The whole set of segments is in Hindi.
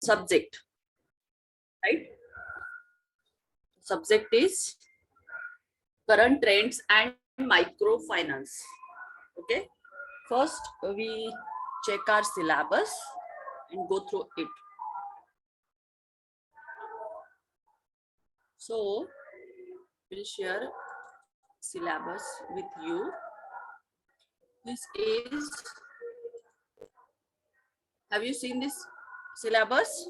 subject, right? Subject is current trends and microfinance. Okay, first we check our syllabus and go through it. So we'll share syllabus with you. This is, have you seen this syllabus?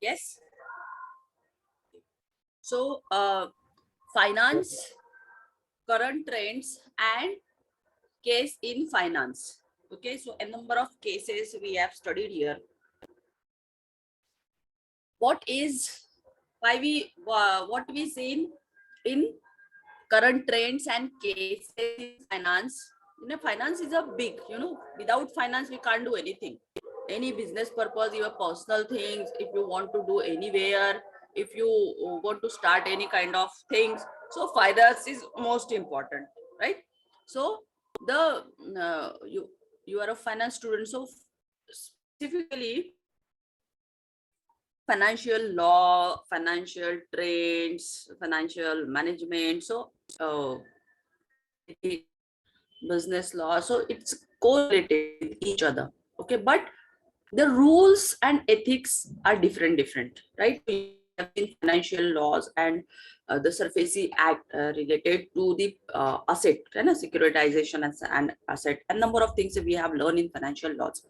Yes. So finance, current trends and case in finance. Okay, so a number of cases we have studied here. What we seen in current trends and cases in finance. Finance is a big, without finance we can't do anything. Any business purpose, your personal things, if you want to do anywhere, if you want to start any kind of things, so finance is most important, right? So the you are a finance student, so specifically financial law, financial trends, financial management, so business law, so it's correlated with each other. Okay, but the rules and ethics are different, right? We have in financial laws and the SARFAESI Act related to the asset and securitization and asset, and number of things that we have learned in financial laws.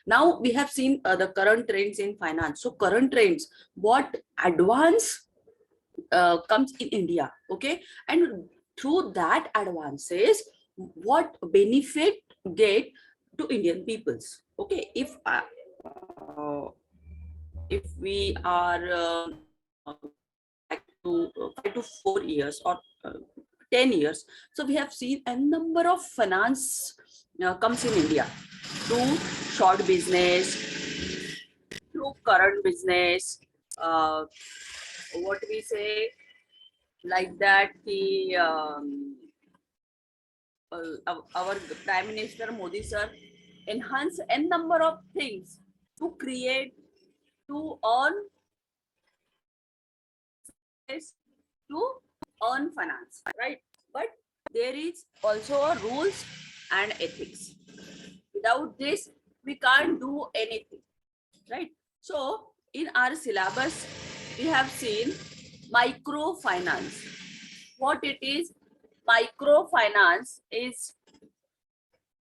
Now we have seen the current trends in finance. So current trends, what advance comes in India, okay, and through that advances, what benefit get to Indian peoples. Okay, if we are back to 5 to 4 years or 10 years, so we have seen a number of finance comes in India through short business, through current business, what we say, like that the our Prime Minister Modi sir enhance a number of things to create, to earn finance, right? But there is also a rules and ethics. Without this we can't do anything, right? So in our syllabus we have seen microfinance. What it is? Microfinance is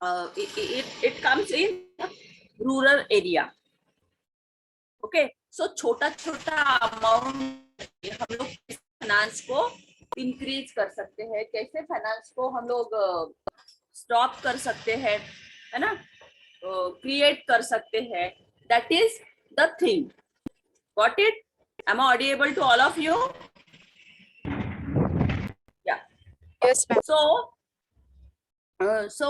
it comes in rural area. Okay, so छोटा अमाउंट हम लोग फाइनेंस को इंक्रीज कर सकते हैं, कैसे फाइनेंस को हम लोग स्टॉप कर सकते हैं, है ना, क्रिएट कर सकते हैं. That is the thing. Got it? Am I audible to all of you? Yeah. Yes, ma'am. So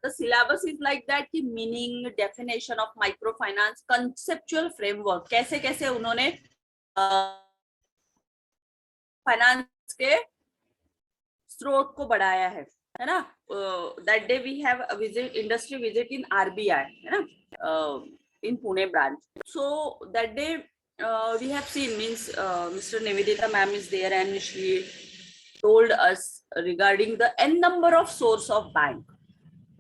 the syllabus is like that कि meaning, definition of microfinance, conceptual framework, कैसे कैसे उन्होंने फाइनेंस के स्रोत को बढ़ाया है ना. That day we have a industry visit in RBI, है ना, in Pune branch. So that day we have seen, means Mr. Nivedita ma'am is there and she told us regarding the n number of source of bank.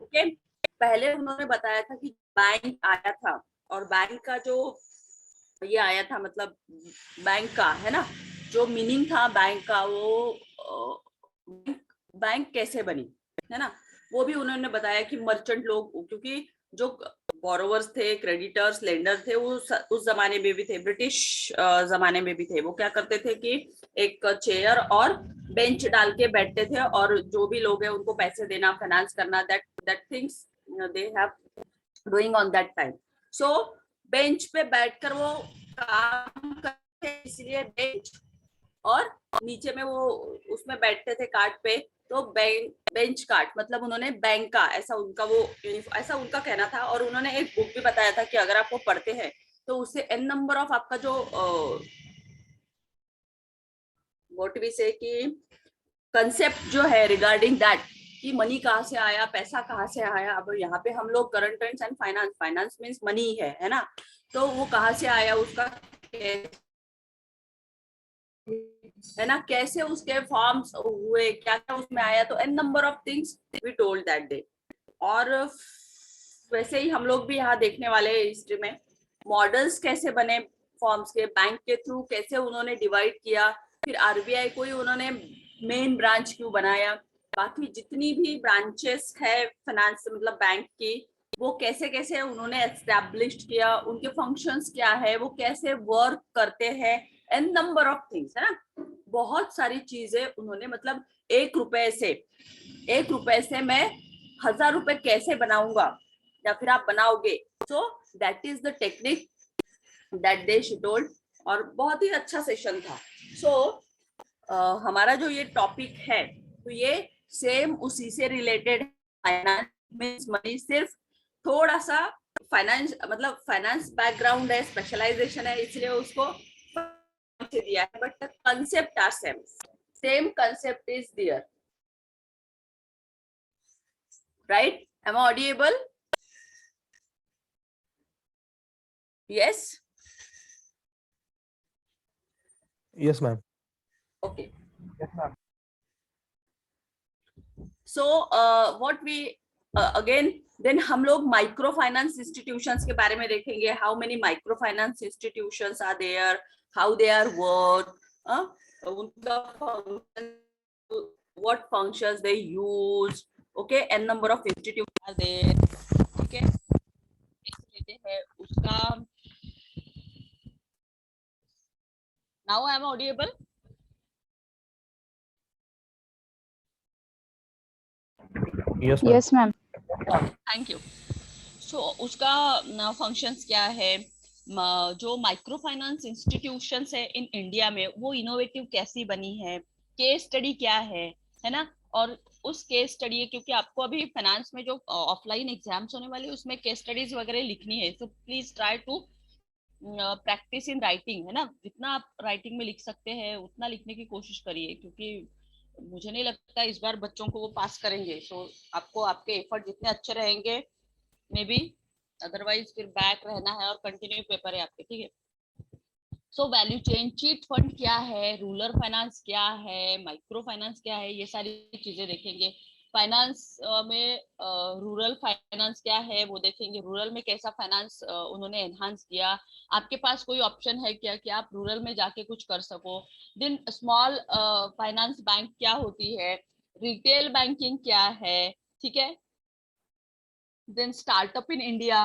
Okay, पहले उन्होंने बताया था कि बैंक आया था और बैंक का जो ये आया था, मतलब बैंक का, है ना, जो मीनिंग था बैंक का, वो बैंक कैसे बनी, है ना, वो भी उन्होंने बताया कि मर्चेंट लोग, क्योंकि जो बोरोवर्स थे, क्रेडिटर्स, लेंडर थे, वो उस जमाने में भी थे, ब्रिटिश जमाने में भी थे. वो क्या करते थे कि एक चेयर और बेंच डाल के बैठते थे और जो भी लोग हैं उनको पैसे देना, फाइनेंस करना, that things they have doing on that time. So bench पे बैठकर वो काम करते थे, इसलिए बेंच, और नीचे में वो उसमें बैठते थे काट पे, तो बेंच काट, मतलब उन्होंने बैंक का, ऐसा उनका कहना था. और उन्होंने एक बुक भी बताया था कि अगर आपको पढ़ते हैं तो उससे एन नंबर ऑफ आपका जो व्हाट वी से कि कंसेप्ट जो है रिगार्डिंग दैट, कि मनी कहाँ से आया, पैसा कहाँ से आया। अब यहाँ पे हम लोग current trends and finance, finance means money है ना, तो वो कहाँ से आया, उसका है ना, कैसे उसके फॉर्म्स हुए, क्या क्या उसमें आया, तो n number of things we told that day. और वैसे ही हम लोग भी यहाँ देखने वाले हैं हिस्ट्री में मॉडल्स कैसे बने फॉर्म्स के, बैंक के थ्रू कैसे उन्होंने डिवाइड किया, फिर आरबीआई को ही उन्होंने मेन ब्रांच क्यों बनाया, बाकी जितनी भी ब्रांचेस है फाइनेंस मतलब बैंक की, वो कैसे कैसे उन्होंने एस्टैब्लिश किया, उनके फंक्शंस क्या है, वो कैसे वर्क करते हैं, एन नंबर ऑफ थिंग्स, है ना, बहुत सारी चीजें उन्होंने, मतलब 1 रुपए से मैं 1000 रुपए कैसे बनाऊंगा या फिर आप बनाओगे, सो that is the technique that they told. और बहुत ही अच्छा सेशन था। सो हमारा जो ये टॉपिक है, तो ये सेम उसी से रिलेटेड, फाइनेंस मीन्स मनी, सिर्फ थोड़ा सा फाइनेंस मतलब फाइनेंस बैकग्राउंड है, स्पेशलाइजेशन है, इसलिए उसको से दिया है, but the concept are same, same concept is there, right? Am I audible? Yes? Yes, ma'am. Okay. Yes, ma'am. So what we again then हम लोग माइक्रो फाइनेंस इंस्टीट्यूशंस के बारे में देखेंगे, how many micro finance institutions are there, how they are work, उनका function, what functions they use, okay, an number of institute are there, ठीक है, लेते हैं उसका। Now I am audible? Yes, ma'am. Yes, ma'am. Thank you. So उसका फंक्शंस क्या है, जो माइक्रो फाइनेंस इंस्टीट्यूशंस है इन इंडिया में, वो इनोवेटिव कैसी बनी है, केस स्टडी क्या है ना, और उस केस स्टडी, क्योंकि आपको अभी फाइनेंस में जो ऑफलाइन एग्जाम्स होने वाले उसमें केस स्टडीज वगैरह लिखनी है, so please try to practise in writing, है ना, जितना आप राइटिंग में लिख सकते हैं उतना लिखने की कोशिश करिए, क्योंकि मुझे नहीं लगता इस बार बच्चों को वो पास करेंगे। सो आपको आपके एफर्ट जितने अच्छे रहेंगे, मे बी, अदरवाइज फिर बैक रहना है और कंटिन्यू पेपर है आपके, ठीक है। So value chain, chit fund क्या है, रूरल फाइनेंस क्या है, माइक्रो फाइनेंस क्या है, ये सारी चीजें देखेंगे। फाइनेंस में रूरल फाइनेंस क्या है वो देखेंगे, रूरल में कैसा फाइनेंस उन्होंने एनहांस किया, आपके पास कोई ऑप्शन है क्या कि आप रूरल में जाके कुछ कर सको। देन स्मॉल फाइनेंस बैंक क्या होती है, रिटेल बैंकिंग क्या है, ठीक है। देन स्टार्टअप इन इंडिया,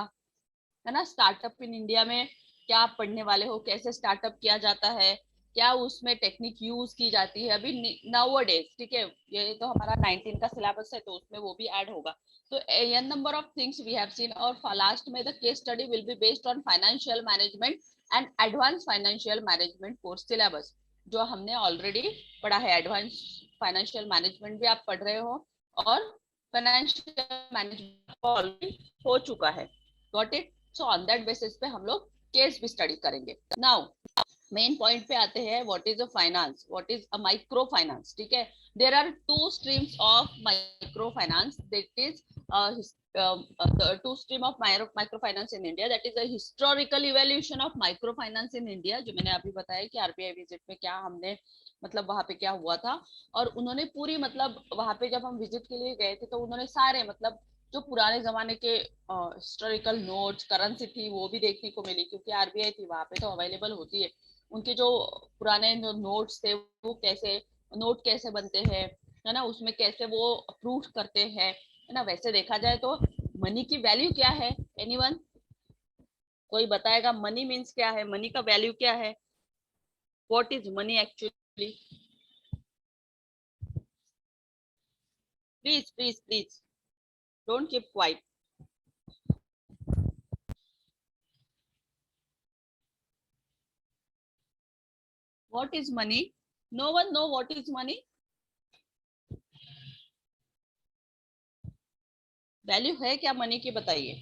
है ना, स्टार्टअप इन इंडिया में क्या आप पढ़ने वाले हो, कैसे स्टार्टअप किया जाता है, क्या उसमें टेक्निक यूज की जाती है अभी नाउअडेज, ठीक है, ये तो हमारा 19 का सिलेबस है तो उसमें वो भी ऐड होगा। तो n number of things we have seen, और लास्ट में the case study will be based on financial management and advance financial management course syllabus, जो हमने ऑलरेडी पढ़ा है। एडवांस फाइनेंशियल मैनेजमेंट भी आप पढ़ रहे हो और फाइनेंशियल मैनेजमेंट ऑलरेडी हो चुका है, got it. So on that basis पे हम लोग केस भी स्टडी करेंगे। नाउ मेन पॉइंट पे आते हैं, what is a finance, what is a micro finance, ठीक है। There are two streams of micro finance, that is the two stream of microfinance in India, that is a historical evaluation of microfinance in India, जो मैंने अभी बताया कि आरबीआई विजिट में क्या हमने मतलब वहां पे क्या हुआ था, और उन्होंने पूरी मतलब वहां पे जब हम विजिट के लिए गए थे तो उन्होंने सारे मतलब जो पुराने जमाने के हिस्टोरिकल नोट्स, करेंसी थी वो भी देखने को मिली, क्योंकि आरबीआई थी वहां पे तो अवेलेबल होती है। उनके जो पुराने जो नोट्स थे वो कैसे नोट कैसे बनते हैं, है ना, उसमें कैसे वो अप्रूव करते हैं, है ना। वैसे देखा जाए तो मनी की वैल्यू क्या है, एनीवन कोई बताएगा मनी मीन्स क्या है, मनी का वैल्यू क्या है, what is money actually? Please please please don't keep quiet. What is money? No one know what is money? Value है क्या मनी की, बताइए।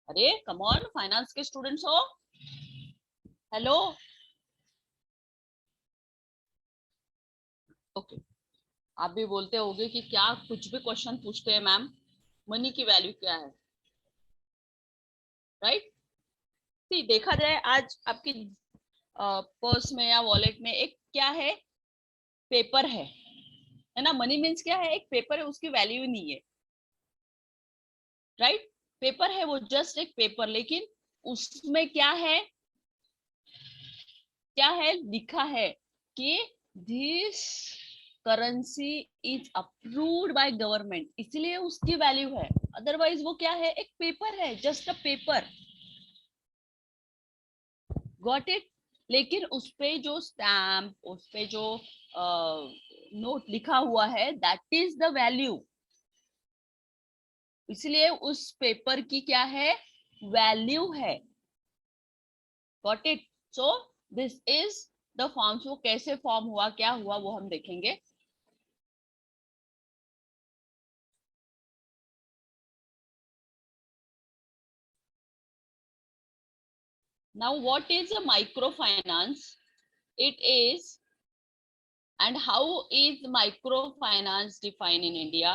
अरे कम ऑन, फाइनेंस के स्टूडेंट्स हो, हेलो। ओके, आप भी बोलते होगे कि क्या कुछ भी क्वेश्चन पूछते हैं मैम, मनी की वैल्यू क्या है, राइट? सी, देखा जाए आज आपकी पर्स में या वॉलेट में एक क्या है, पेपर है ना? मनी मीन्स क्या है, एक पेपर है, उसकी वैल्यू नहीं है, राइट? पेपर है वो, जस्ट एक पेपर, लेकिन उसमें क्या है, क्या है लिखा है कि this currency is approved by government, इसलिए उसकी वैल्यू है। अदरवाइज वो क्या है, एक पेपर है, just a paper. Got it? लेकिन उस पे जो स्टैम्प, उस पे जो नोट लिखा हुआ है, दैट इज द वैल्यू। इसलिए उस पेपर की क्या है, वैल्यू है। Got it? So this is the forms. वो कैसे फॉर्म हुआ, क्या हुआ, वो हम देखेंगे। Now, what is a microfinance? It is, and how is microfinance defined in India?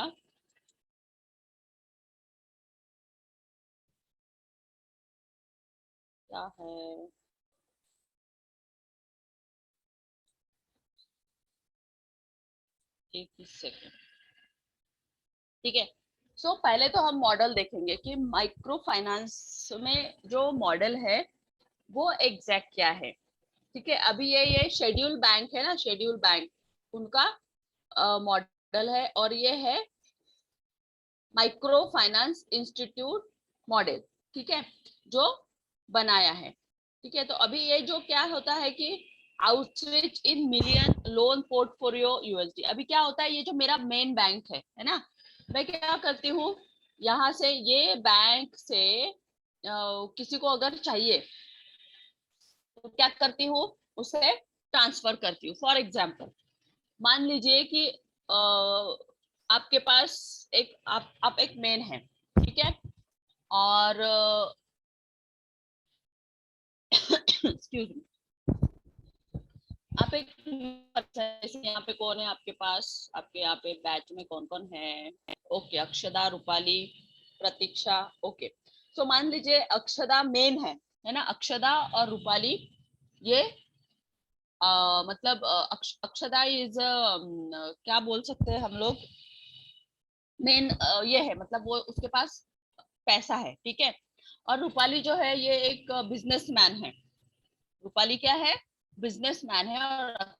क्या है? एक ही सेकेंड, ठीक है। सो पहले तो हम मॉडल देखेंगे कि माइक्रो फाइनेंस में जो मॉडल है वो एग्जैक्ट क्या है, ठीक है। अभी ये शेड्यूल बैंक है ना, शेड्यूल बैंक, उनका मॉडल है, और ये है माइक्रो फाइनेंस इंस्टीट्यूट मॉडल, ठीक है, जो बनाया है, ठीक है। तो अभी ये जो क्या होता है कि outreach in million loan portfolio USD. अभी क्या होता है, ये जो मेरा मेन बैंक है ना, मैं क्या करती हूँ, यहाँ से ये बैंक से किसी को अगर चाहिए तो क्या करती हूँ, उसे ट्रांसफर करती हूँ। फॉर एग्जाम्पल, मान लीजिए कि आपके पास एक आप एक मेन है, ठीक है, और एक्सक्यूज मी, आप एक यहाँ पे कौन है आपके पास, आपके यहाँ पे बैच में कौन कौन है? ओके, अक्षदा, रूपाली, प्रतीक्षा, ओके। सो मान लीजिए अक्षदा मेन है ना, अक्षदा और रूपाली, ये मतलब अक्षदा इज क्या बोल सकते हैं हम लोग, मेन ये है, मतलब वो उसके पास पैसा है, ठीक है। और रूपाली जो है ये एक बिजनेसमैन है। रूपाली क्या है, बिजनेसमैन है, और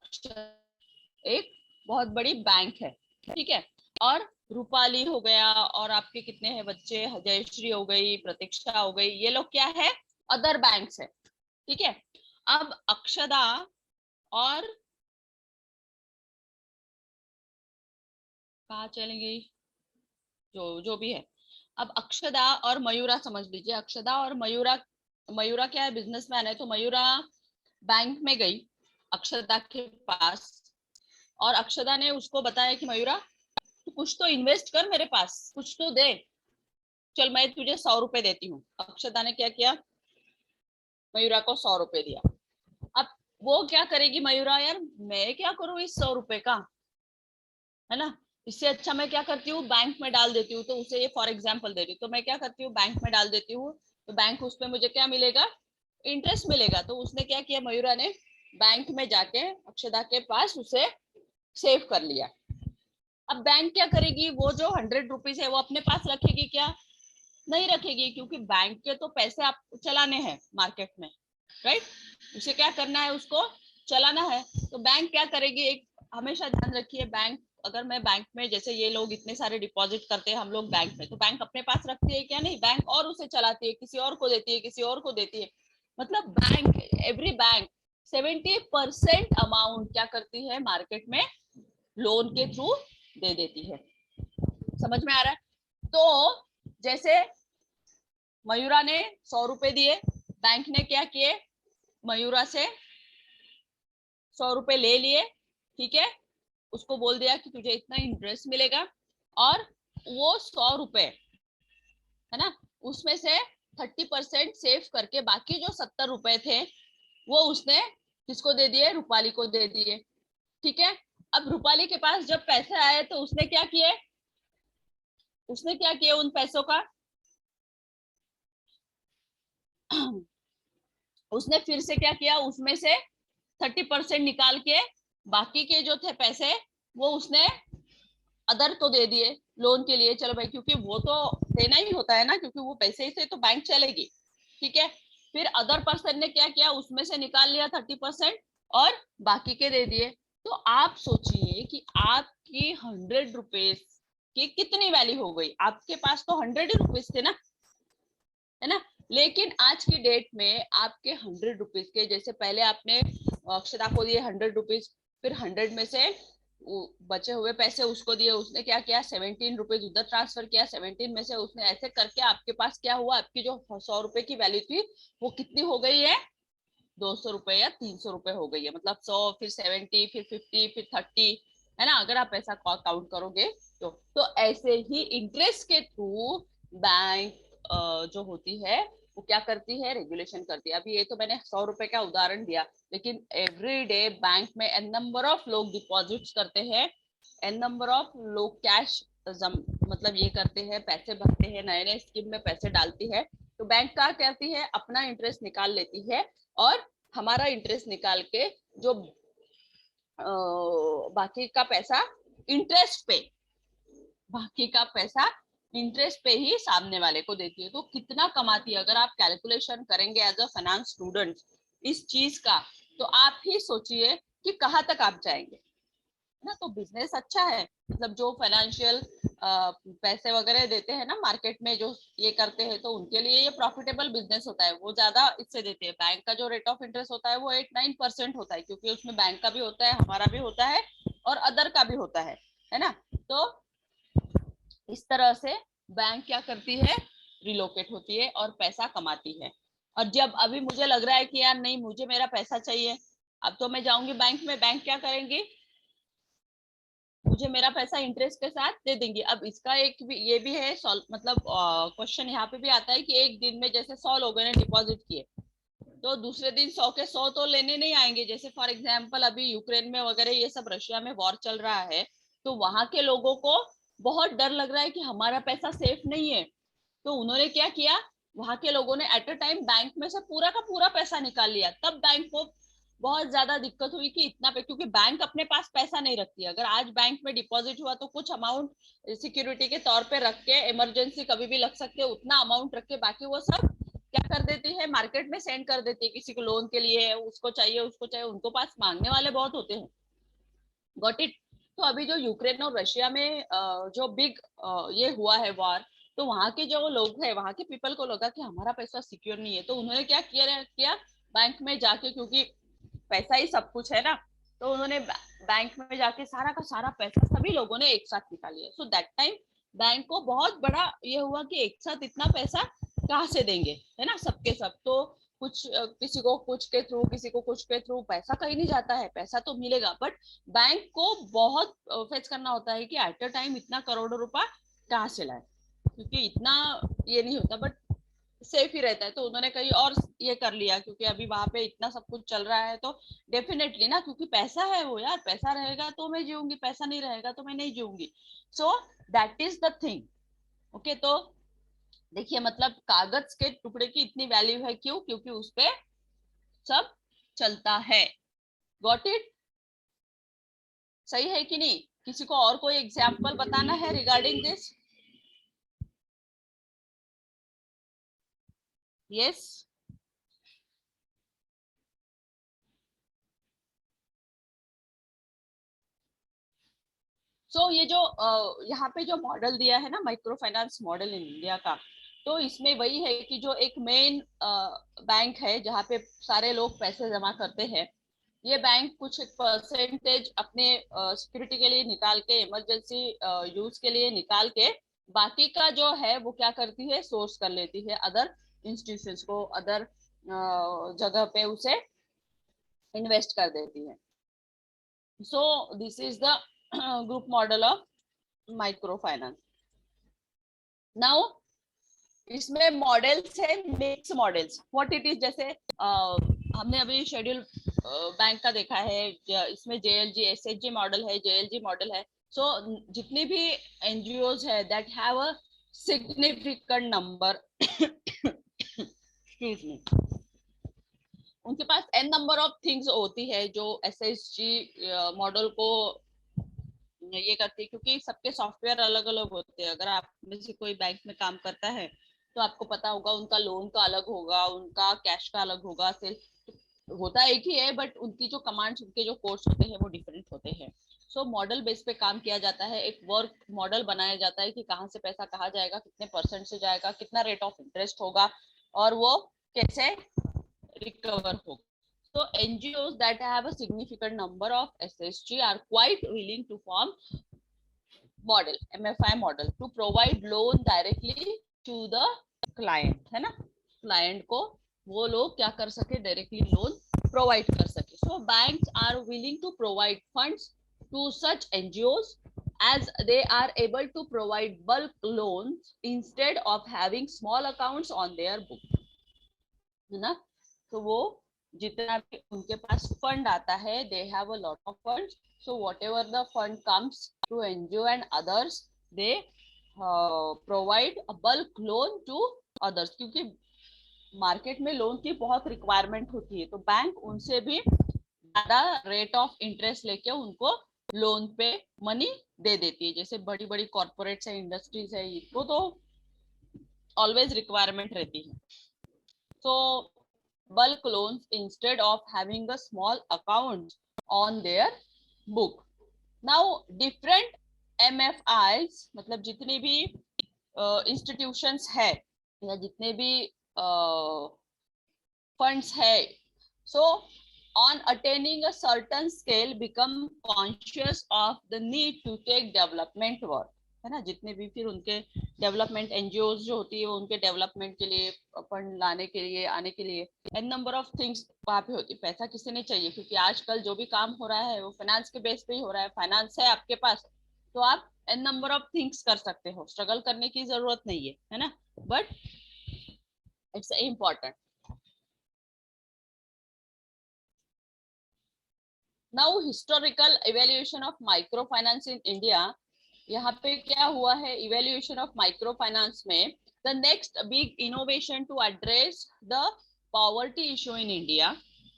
एक बहुत बड़ी बैंक है, ठीक है। और रूपाली हो गया, और आपके कितने हैं बच्चे, जयश्री हो गई, प्रतीक्षा हो गई, ये लोग क्या है, अदर बैंक्स है, ठीक है। अब अक्षदा और कहाँ चली गई, जो भी है। अब अक्षदा और मयूरा समझ लीजिए, अक्षदा और मयूरा, मयूरा क्या है, बिजनेसमैन है, तो मयूरा बैंक में गई अक्षदा के पास, और अक्षदा ने उसको बताया कि मयूरा तू कुछ तो इन्वेस्ट कर, मेरे पास कुछ तो दे, चल मैं तुझे 100 रुपए देती हूँ। अक्षदा ने क्या किया, मयूरा को 100 रुपए दिया। अब वो क्या करेगी मयूरा, यार मैं क्या करूँ इस 100 रुपए का, है ना, इससे अच्छा मैं क्या करती हूँ, बैंक में डाल देती हूँ। तो उसे ये फॉर एग्जाम्पल दे रही हूँ, तो मैं क्या करती हूँ, बैंक में डाल देती हूँ, तो बैंक उस पर मुझे क्या मिलेगा, इंटरेस्ट मिलेगा। तो उसने क्या किया, मयूरा ने बैंक में जाके अक्षदा के पास उसे सेव कर लिया। अब बैंक क्या करेगी, वो जो 100 रुपीज है वो अपने पास रखेगी क्या, नहीं रखेगी, क्योंकि बैंक के तो पैसे आप चलाने हैं मार्केट में, राइट, उसे क्या करना है, उसको चलाना है। तो बैंक क्या करेगी, एक हमेशा ध्यान रखिए, बैंक, अगर मैं बैंक में, जैसे ये लोग इतने सारे डिपॉजिट करते हैं हम लोग बैंक में, तो बैंक अपने पास रखती है क्या, नहीं, बैंक और उसे चलाती है, किसी और को देती है, किसी और को देती है। मतलब बैंक, एवरी बैंक 70% अमाउंट क्या करती है, मार्केट में लोन के थ्रू दे देती है। समझ में आ रहा है? तो जैसे मयूरा ने 100 रुपए दिए, बैंक ने क्या किए, मयूरा से 100 रुपए ले लिए, ठीक है, उसको बोल दिया कि तुझे इतना इंटरेस्ट मिलेगा, और वो 100 रुपए है ना, उसमें से 30% सेव करके बाकी जो 70 रुपए थे वो उसने किसको दे दिए, रूपाली को दे दिए, ठीक है। अब रूपाली के पास जब पैसे आए तो उसने क्या किए, उन पैसों का उसने फिर से क्या किया, उसमें से 30% निकाल के बाकी के जो थे पैसे वो उसने अदर को दे दिए लोन के लिए। चलो भाई, क्योंकि वो तो देना ही होता है ना, क्योंकि वो पैसे से तो बैंक चलेगी, ठीक है। फिर अदर पर्सन ने क्या किया, उसमें से निकाल लिया 30% और बाकी के दे दिए। तो आप सोचिए कि आपकी 100 रुपीज की कितनी वैल्यू हो गई। आपके पास तो 100 रुपीज थे ना, है ना। लेकिन आज की डेट में आपके 100 रुपीज के, जैसे पहले आपने अक्षता को दिए 100 रुपीज, फिर 100 में से बचे हुए पैसे उसको दिए, उसने क्या किया 17 रुपीज उधर ट्रांसफर किया, 17 में से उसने ऐसे करके आपके पास क्या हुआ, आपकी जो 100 रुपए की वैल्यू थी वो कितनी हो गई है, 200 रुपए या 300 रुपए हो गई है। मतलब 100, फिर 70, फिर 50, फिर 30, है ना, अगर आप ऐसा काउंट करोगे तो ऐसे ही इंटरेस्ट के थ्रू बैंक जो होती है वो क्या करती है, रेगुलेशन करती है। अभी ये तो मैंने 100 रुपए का उदाहरण दिया, लेकिन एवरी डे बैंक में एन नंबर ऑफ लोग डिपॉजिट्स करते हैं, एन नंबर ऑफ लोग कैश मतलब ये करते हैं, पैसे भरते हैं, नए नए स्कीम में पैसे डालती है। तो बैंक क्या करती है, अपना इंटरेस्ट निकाल लेती है और हमारा इंटरेस्ट निकाल के जो बाकी का पैसा इंटरेस्ट पे, बाकी का पैसा इंटरेस्ट पे ही सामने वाले को देती है। तो कितना कमाती है, अगर आप कैलकुलेशन करेंगे एज अ फाइनेंस स्टूडेंट इस चीज का, तो आप ही सोचिए कि कहाँ तक आप जाएंगे ना। तो बिजनेस अच्छा है, मतलब जो फाइनेंशियल पैसे वगैरह देते हैं ना मार्केट में, जो ये करते हैं, तो उनके लिए ये प्रॉफिटेबल बिजनेस होता है। वो ज्यादा इससे देते हैं। बैंक का जो रेट ऑफ इंटरेस्ट होता है वो 8-9% होता है, क्योंकि उसमें बैंक का भी होता है, हमारा भी होता है और अदर का भी होता है ना। तो इस तरह से बैंक क्या करती है, रिलोकेट होती है और पैसा कमाती है। और जब अभी मुझे लग रहा है कि यार नहीं, मुझे मेरा पैसा चाहिए, अब तो मैं जाऊंगी बैंक में, बैंक क्या करेंगी, मुझे मेरा पैसा इंटरेस्ट के साथ दे देंगे। अब इसका एक भी ये भी है मतलब क्वेश्चन यहाँ पे भी आता है कि एक दिन में जैसे 100 लोगों ने डिपॉजिट किए, तो दूसरे दिन 100 के 100 तो लेने नहीं आएंगे। जैसे फॉर एग्जाम्पल अभी यूक्रेन में वगैरह ये सब, रशिया में वॉर चल रहा है, तो वहां के लोगों को बहुत डर लग रहा है कि हमारा पैसा सेफ नहीं है। तो उन्होंने क्या किया, वहां के लोगों ने एट अ टाइम बैंक में से पूरा का पूरा पैसा निकाल लिया। तब बैंक को बहुत ज्यादा दिक्कत हुई कि इतना पे, क्योंकि बैंक अपने पास पैसा नहीं रखती। अगर आज बैंक में डिपॉजिट हुआ तो कुछ अमाउंट सिक्योरिटी के तौर पे रख के, इमरजेंसी कभी भी लग सकते है, उतना अमाउंट रख के बाकी वो सब क्या कर देती है, मार्केट में सेंड कर देती है। किसी को लोन के लिए, उसको चाहिए, उसको चाहिए, उनको पास मांगने वाले बहुत होते हैं। Got it. तो अभी जो यूक्रेन और रशिया में जो बिग ये हुआ है वॉर, तो वहां के जो लोग हैं, वहां के पीपल को लगा कि हमारा पैसा सिक्योर नहीं है, तो उन्होंने क्या किया बैंक में जाके, क्योंकि पैसा ही सब कुछ है ना, तो उन्होंने बैंक में जाके सारा का सारा पैसा सभी लोगों ने एक साथ निकाल लिया। सो दैट टाइम बैंक को बहुत बड़ा ये हुआ कि एक साथ इतना पैसा कहाँ से देंगे, है ना, सबके सब। तो कुछ किसी को कुछ के थ्रू, किसी को कुछ के थ्रू, पैसा कहीं नहीं जाता है, पैसा तो मिलेगा, बट बैंक को बहुत फेस करना होता है कि एट अ टाइम इतना करोड़ों रुपया कहाँ से लाए, क्योंकि इतना ये नहीं होता, बट सेफ ही रहता है। तो उन्होंने कहीं और ये कर लिया, क्योंकि अभी वहां पे इतना सब कुछ चल रहा है, तो डेफिनेटली ना, क्योंकि पैसा है वो, यार पैसा रहेगा तो मैं जीऊंगी, पैसा नहीं रहेगा तो मैं नहीं जीऊंगी। So that is the thing. Okay, तो देखिए, मतलब कागज के टुकड़े की इतनी वैल्यू है, क्यों, क्योंकि उसपे सब चलता है। Got it. सही है कि नहीं? किसी को और कोई एग्जाम्पल बताना है रिगार्डिंग दिस? यस। सो ये जो यहाँ पे जो मॉडल दिया है ना, micro finance model in India का, तो इसमें वही है कि जो एक मेन बैंक है जहाँ पे सारे लोग पैसे जमा करते हैं, ये बैंक कुछ एक परसेंटेज अपने सिक्योरिटी के लिए निकाल के, इमरजेंसी यूज के लिए निकाल के, बाकी का जो है वो क्या करती है, सोर्स कर लेती है अदर इंस्टीट्यूशंस को, अदर जगह पे उसे इन्वेस्ट कर देती है। So this is the group model of micro finance. Now इसमें मॉडल्स है, mix models. What it is, जैसे हमने अभी शेड्यूल बैंक का देखा है, इसमें JLG SHG मॉडल है, JLG मॉडल है. सो जितनी भी NGOs है that have a significant number, excuse me, उनके पास n नंबर ऑफ थिंग्स होती है जो SHG मॉडल को ये करती है, क्योंकि सबके सॉफ्टवेयर अलग अलग होते हैं. अगर आप में से कोई बैंक में काम करता है तो आपको पता होगा उनका लोन का अलग होगा, उनका कैश का अलग होगा, सेल होता एक ही है, बट उनकी जो कमांड्स, उनके जो कोर्स होते हैं वो डिफरेंट होते हैं. सो मॉडल बेस पे काम किया जाता है, एक वर्क मॉडल बनाया जाता है कि कहाँ से पैसा कहाँ जाएगा, कितने % से जाएगा, कितना रेट ऑफ इंटरेस्ट होगा और वो कैसे रिकवर होगा. So NGOs that have a significant number of SHG are quite willing to form model, MFI model, to provide loan directly to the client, है ना, client को वो लोग क्या कर सके, directly loan provide कर सके. So banks are willing to provide funds to such NGOs as they are able to provide bulk loans instead of having small accounts on their book, है ना. तो वो जितना भी उनके पास फंड आता है, they have a lot of funds, so whatever the fund comes to NGO and others, they provide a bulk loan to others, क्योंकि मार्केट में लोन की बहुत रिक्वायरमेंट होती है, तो बैंक उनसे भी ज्यादा रेट ऑफ इंटरेस्ट लेके उनको लोन पे मनी दे देती है. जैसे बड़ी बड़ी कॉर्पोरेट्स है, इंडस्ट्रीज है, इनको तो ऑलवेज रिक्वायरमेंट रहती है. So bulk loans instead of having a small account on their book. Now different MFIs, मतलब जितने भी institutions है या जितने भी funds है, so on attaining a certain scale become conscious of the need to take development work, है ना. जितने भी फिर उनके डेवलपमेंट एनजीओ जो होती है वो उनके डेवलपमेंट के लिए, फंड लाने के लिए, आने के लिए एन नंबर ऑफ थिंग्स वहां पे होती है. पैसा किसी ने चाहिए, क्योंकि आजकल जो भी काम हो रहा है वो फाइनेंस के बेस पे ही हो रहा है. फाइनेंस है आपके पास तो आप एन नंबर ऑफ थिंग्स कर सकते हो, स्ट्रगल करने की जरूरत नहीं है ना, but it's important. Now historical evaluation of micro finance in India. यहाँ पे क्या हुआ है, इवेल्युएशन ऑफ माइक्रो फाइनेंस में the next big innovation to address the poverty issue in India.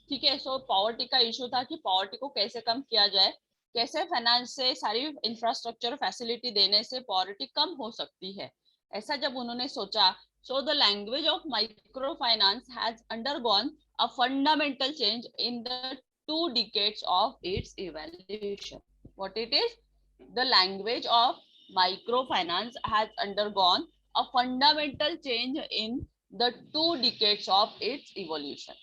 ठीक है, सो पॉवर्टी का इशू था कि पॉवर्टी को कैसे कम किया जाए, कैसे फाइनेंस से सारी इंफ्रास्ट्रक्चर फैसिलिटी देने से पॉवर्टी कम हो सकती है. ऐसा जब उन्होंने सोचा, so the language of micro finance has undergone a fundamental change in the 2 decades of its evaluation. What it is? The language of microfinance has undergone a fundamental change in the 2 decades of its evolution.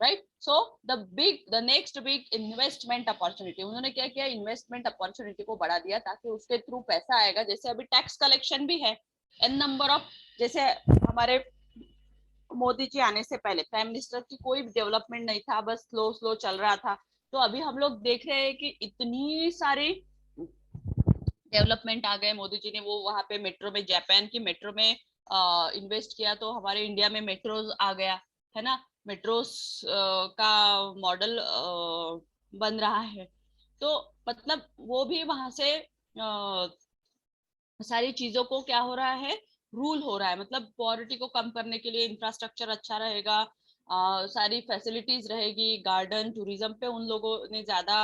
Right? So the next big investment opportunity, उन्होंने क्या किया, इन्वेस्टमेंट अपॉर्चुनिटी को बढ़ा दिया ताकि उसके थ्रू पैसा आएगा. जैसे अभी टैक्स कलेक्शन भी है, एन नंबर ऑफ, जैसे हमारे मोदी जी आने से पहले प्राइम मिनिस्टर की कोई डेवलपमेंट नहीं था, बस स्लो स्लो चल रहा था. तो अभी हम लोग देख रहे हैं कि इतनी सारी डेवलपमेंट आ गए. मोदी जी ने वो वहां पे मेट्रो में, जापान की मेट्रो में इन्वेस्ट किया, तो हमारे इंडिया में मेट्रोज आ गया, है ना. मेट्रोस का मॉडल बन रहा है. तो मतलब वो भी वहां से सारी चीजों को क्या हो रहा है, रूल हो रहा है. मतलब पॉवर्टी को कम करने के लिए इंफ्रास्ट्रक्चर अच्छा रहेगा, सारी फैसिलिटीज रहेगी, गार्डन टूरिज्म पे उन लोगों ने ज्यादा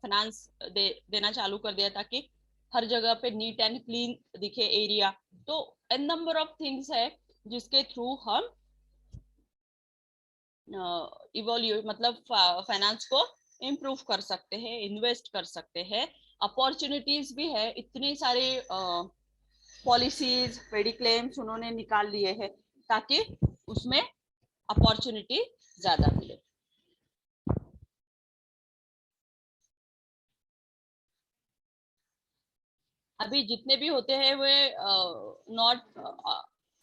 फाइनेंस देना चालू कर दिया ताकि हर जगह पे नीट एंड क्लीन दिखे एरिया. तो एन नंबर ऑफ थिंग्स है जिसके थ्रू हम इवोल्यू मतलब फाइनेंस को इम्प्रूव कर सकते हैं, इन्वेस्ट कर सकते हैं. अपॉर्चुनिटीज भी है, इतनी सारी पॉलिसीज, मेडिक्लेम्स उन्होंने निकाल लिए हैं ताकि उसमें अपॉर्चुनिटी ज्यादा मिले. अभी जितने भी होते हैं वे नॉट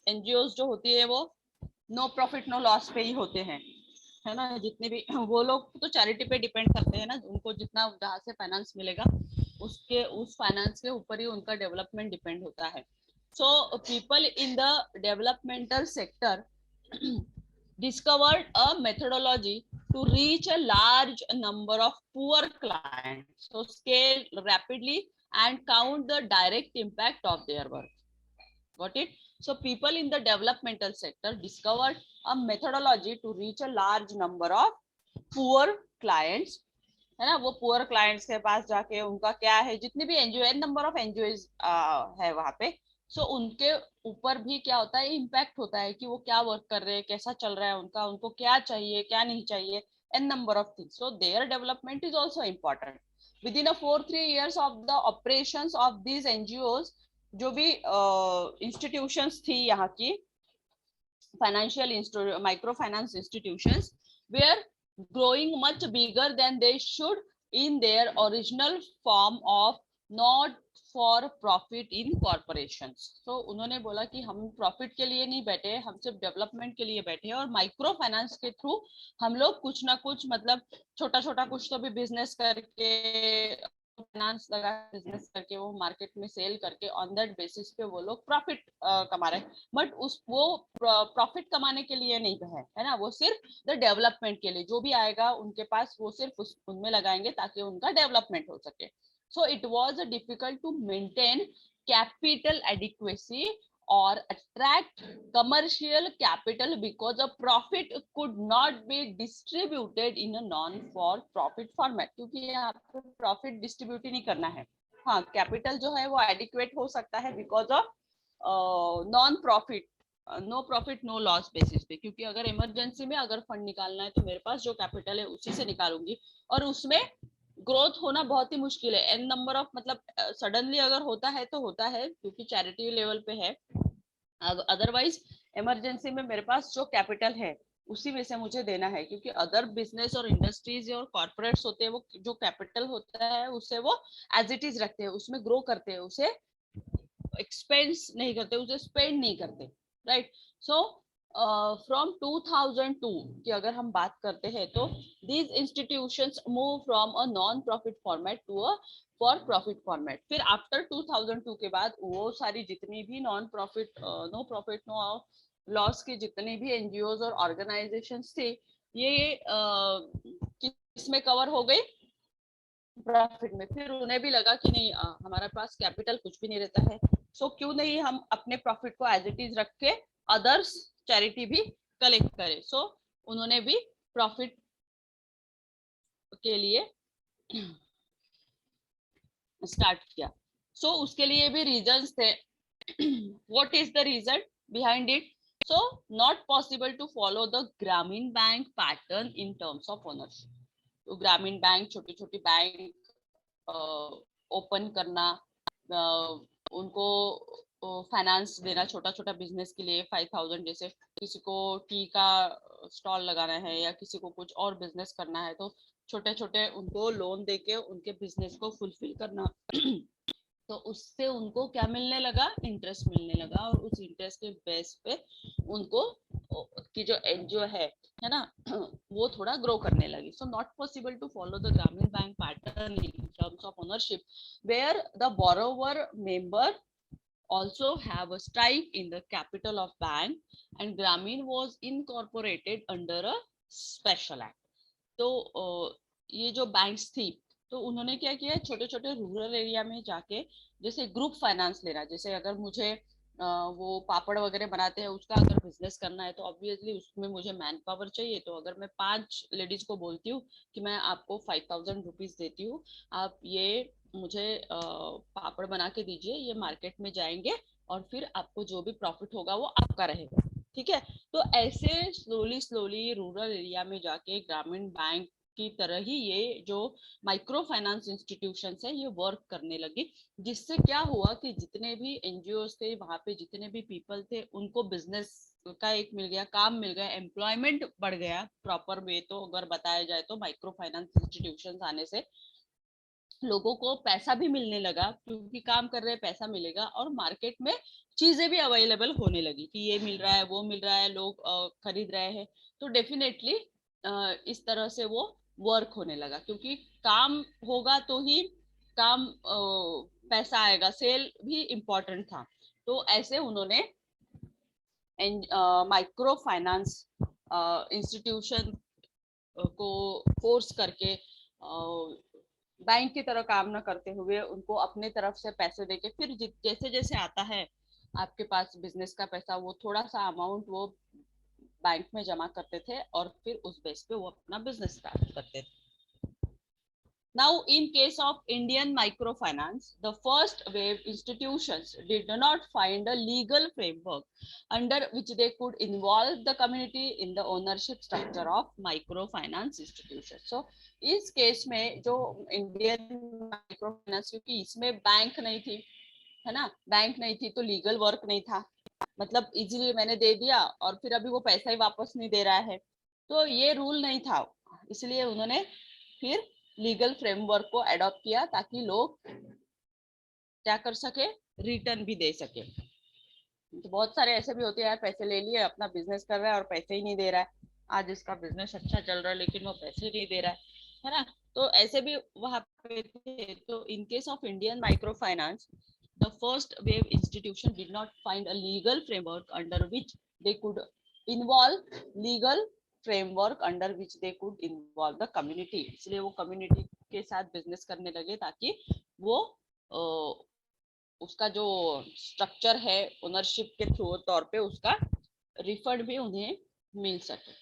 एनजीओ जो होती है वो नो प्रॉफिट नो लॉस पे ही होते हैं, है ना. जितने भी वो लोग तो चैरिटी पे डिपेंड करते हैं ना, उनको जितना जहाँ से फाइनेंस मिलेगा उसके उस फाइनेंस के ऊपर ही उनका डेवलपमेंट डिपेंड होता है. So people in the developmental sector discovered a methodology to reach a large number of poor clients, so scale rapidly and count the direct impact of their work. Got it? So people in the developmental sector discovered a methodology to reach a large number of poor clients, है ना? वो पुअर क्लाइंट्स के पास जाके उनका क्या है, जितने भी NGO, n number of NGO है वहां पे, सो उनके ऊपर भी क्या होता है, इम्पैक्ट होता है कि वो क्या वर्क कर रहे हैं, कैसा चल रहा है उनका, उनको क्या चाहिए क्या नहीं चाहिए, n number of things. So their development is also important. Within 4-3 years of the operations of these NGOs, जो भी इंस्टीट्यूशंस थी यहाँ की financial micro finance institutions, were growing much bigger than they should in their original form of not for profit in corporations. So उन्होंने बोला कि हम प्रॉफिट के लिए नहीं बैठे, हम सिर्फ डेवलपमेंट के लिए बैठे, और माइक्रो फाइनेंस के थ्रू हम लोग कुछ ना कुछ, मतलब छोटा छोटा कुछ तो भी बिजनेस करके, फाइनेंस लगा बिजनेस करके, वो मार्केट में सेल करके ऑन दैट बेसिस पे वो लोग प्रॉफिट कमा रहे हैं. बट उस वो प्रॉफिट कमाने के लिए नहीं है ना, वो सिर्फ द डेवलपमेंट के लिए, जो भी आएगा उनके पास वो सिर्फ उनमें लगाएंगे ताकि उनका डेवलपमेंट हो सके. So it was difficult to maintain capital adequacy or attract commercial capital because a profit could not be distributed in a non for profit format. क्योंकि यहाँ पे प्रॉफिट डिस्ट्रीब्यूट ही नहीं करना है. हाँ, कैपिटल जो है वो एडिक्वेट हो सकता है because of non profit, no profit no loss basis पे, क्योंकि अगर इमरजेंसी में अगर फंड निकालना है तो मेरे पास जो कैपिटल है उसी से निकालूंगी, और उसमें ग्रोथ होना बहुत ही मुश्किल है. एन नंबर ऑफ, मतलब सडनली अगर होता है तो होता है क्योंकि चैरिटी लेवल पे है, अदरवाइज इमरजेंसी में मेरे पास जो कैपिटल है उसी में से मुझे देना है, क्योंकि अदर बिजनेस और इंडस्ट्रीज और कॉर्पोरेट्स होते हैं, वो जो कैपिटल होता है उससे वो एज इट इज रखते हैं, उसमें ग्रो करते हैं, उसे एक्सपेंस नहीं करते, उसे स्पेंड नहीं करते, राइट? सो फ्रॉम 2002 की अगर हम बात करते हैं तो these institutions move from a non profit format to a for profit format. फिर आफ्टर 2002 के बाद वो सारी जितनी भी non profit, no profit no loss की जितनी भी एनजीओज और ऑर्गेनाइजेशंस थे, ये किसमें कवर हो गई? प्रॉफिट में. फिर उन्हें भी लगा कि नहीं, हमारे पास कैपिटल कुछ भी नहीं रहता है, सो क्यों नहीं हम अपने प्रॉफिट को एज इट इज रख के अदर्स चैरिटी भी कलेक्ट करें. सो उन्होंने भी प्रॉफिट के लिए स्टार्ट किया. सो उसके लिए भी रीजंस थे. What is the reason behind it? So not possible to follow the Grameen Bank pattern in terms of ownership. तो ग्रामीण बैंक, छोटी छोटी बैंक ओपन करना, उनको फाइनेंस देना छोटा छोटा बिजनेस के लिए 5,000, जैसे किसी को टी का स्टॉल लगाना है या किसी को कुछ और बिजनेस करना है तो छोटे छोटे उनको लोन देके उनके बिजनेस को फुलफिल करना. तो उससे उनको क्या मिलने लगा? इंटरेस्ट मिलने लगा, और उस इंटरेस्ट के बेस पे उनको की जो एनजीओ है ना, वो थोड़ा ग्रो करने लगी. So not possible to follow the Grameen Bank pattern in terms of ownership where the borrower member also have a stake in the capital of bank and Grameen was incorporated under a special act. तो ये जो बैंक्स थी तो उन्होंने क्या किया, छोटे छोटे रूरल एरिया में जाके जैसे ग्रुप फाइनेंस लेना, जैसे अगर मुझे वो पापड़ वगैरह बनाते हैं उसका अगर बिजनेस करना है तो ऑब्वियसली उसमें मुझे मैन पावर चाहिए. तो अगर मैं 5 लेडीज को बोलती हूँ कि मैं आपको 5,000 रुपीज देती हूँ, आप ये मुझे पापड़ बना के दीजिए, ये मार्केट में जाएंगे और फिर आपको जो भी प्रॉफिट होगा वो आपका रहेगा, ठीक है? तो ऐसे स्लोली स्लोली रूरल एरिया में जाके ग्रामीण बैंक की तरह ही ये जो माइक्रो फाइनेंस इंस्टीट्यूशंस है ये वर्क करने लगी, जिससे क्या हुआ कि जितने भी एनजीओ थे वहां पे, जितने भी पीपल थे, उनको बिजनेस का एक मिल गया, काम मिल गया, एम्प्लॉयमेंट बढ़ गया प्रॉपर वे. तो अगर बताया जाए तो माइक्रो फाइनेंस इंस्टीट्यूशंस आने से लोगों को पैसा भी मिलने लगा, क्योंकि काम कर रहे हैं पैसा मिलेगा, और मार्केट में चीजें भी अवेलेबल होने लगी कि ये मिल रहा है वो मिल रहा है, लोग खरीद रहे हैं. तो डेफिनेटली इस तरह से वो वर्क होने लगा, क्योंकि काम होगा तो ही काम पैसा आएगा, सेल भी इम्पोर्टेंट था. तो ऐसे उन्होंने माइक्रो फाइनेंस इंस्टीट्यूशन को फोर्स करके बैंक की तरह काम ना करते हुए उनको अपने तरफ से पैसे देके फिर जैसे जैसे आता है आपके पास बिजनेस का पैसा, वो थोड़ा सा अमाउंट वो बैंक में जमा करते थे और फिर उस बेस पे वो अपना बिजनेस स्टार्ट करते थे. Now, in case of Indian microfinance, the first wave institutions did not find a legal framework under which they could involve the community in the ownership structure of microfinance institutions. So, इस केस में जो इंडियन माइक्रोफाइनेंस, क्योंकि इसमें बैंक नहीं थी, है ना, बैंक नहीं थी तो लीगल वर्क नहीं था, मतलब इजीली मैंने दे दिया और फिर अभी वो पैसा ही वापस नहीं दे रहा है, तो ये रूल नहीं था, इसलिए उन्होंने फिर लीगल फ्रेमवर्क को अडॉप्ट किया ताकि लोग क्या कर सके, रिटर्न भी दे सके. तो बहुत सारे ऐसे भी होते हैं यार, पैसे ले लिए, अपना बिजनेस कर रहा है और पैसे ही नहीं दे रहा है, आज इसका बिजनेस अच्छा चल रहा है लेकिन वो पैसे नहीं दे रहा है ना, तो ऐसे भी वहां पे थे. तो in case of Indian micro finance, the first wave institution did not find a legal framework under which they could involve legal framework under which they could involve the community, इसलिए वो कम्युनिटी के साथ बिजनेस करने लगे ताकि वो उसका जो स्ट्रक्चर है ओनरशिप के थ्रू तौर पे उसका रिफंड भी उन्हें मिल सके.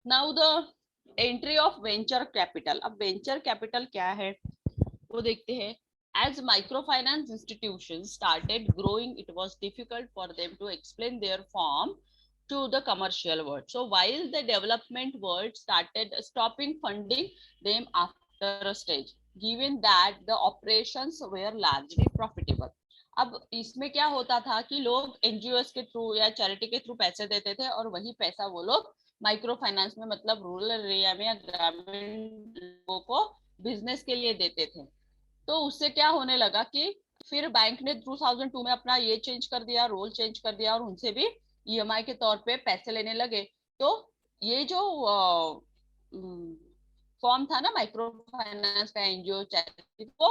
Now the entry of venture capital. अब वेंचर कैपिटल क्या है वो देखते हैं. As microfinance institutions started growing, it was difficult for them to explain their form to the commercial world. So while the development world started stopping funding them after a stage, given that the operations were largely profitable. अब इसमें क्या होता था कि लोग एनजीओस के थ्रू या चैरिटी के थ्रू पैसे देते थे और वही पैसा वो लोग माइक्रो फाइनेंस में, मतलब रूरल एरिया में या ग्रामीण लोगों को बिजनेस के लिए देते थे. तो उससे क्या होने लगा कि फिर बैंक ने 2002 में अपना ये चेंज कर दिया, रोल चेंज कर दिया और उनसे भी ईएमआई के तौर पे पैसे लेने लगे. तो ये जो फॉर्म था ना माइक्रो फाइनेंस का, एनजीओ चैरिटी, वो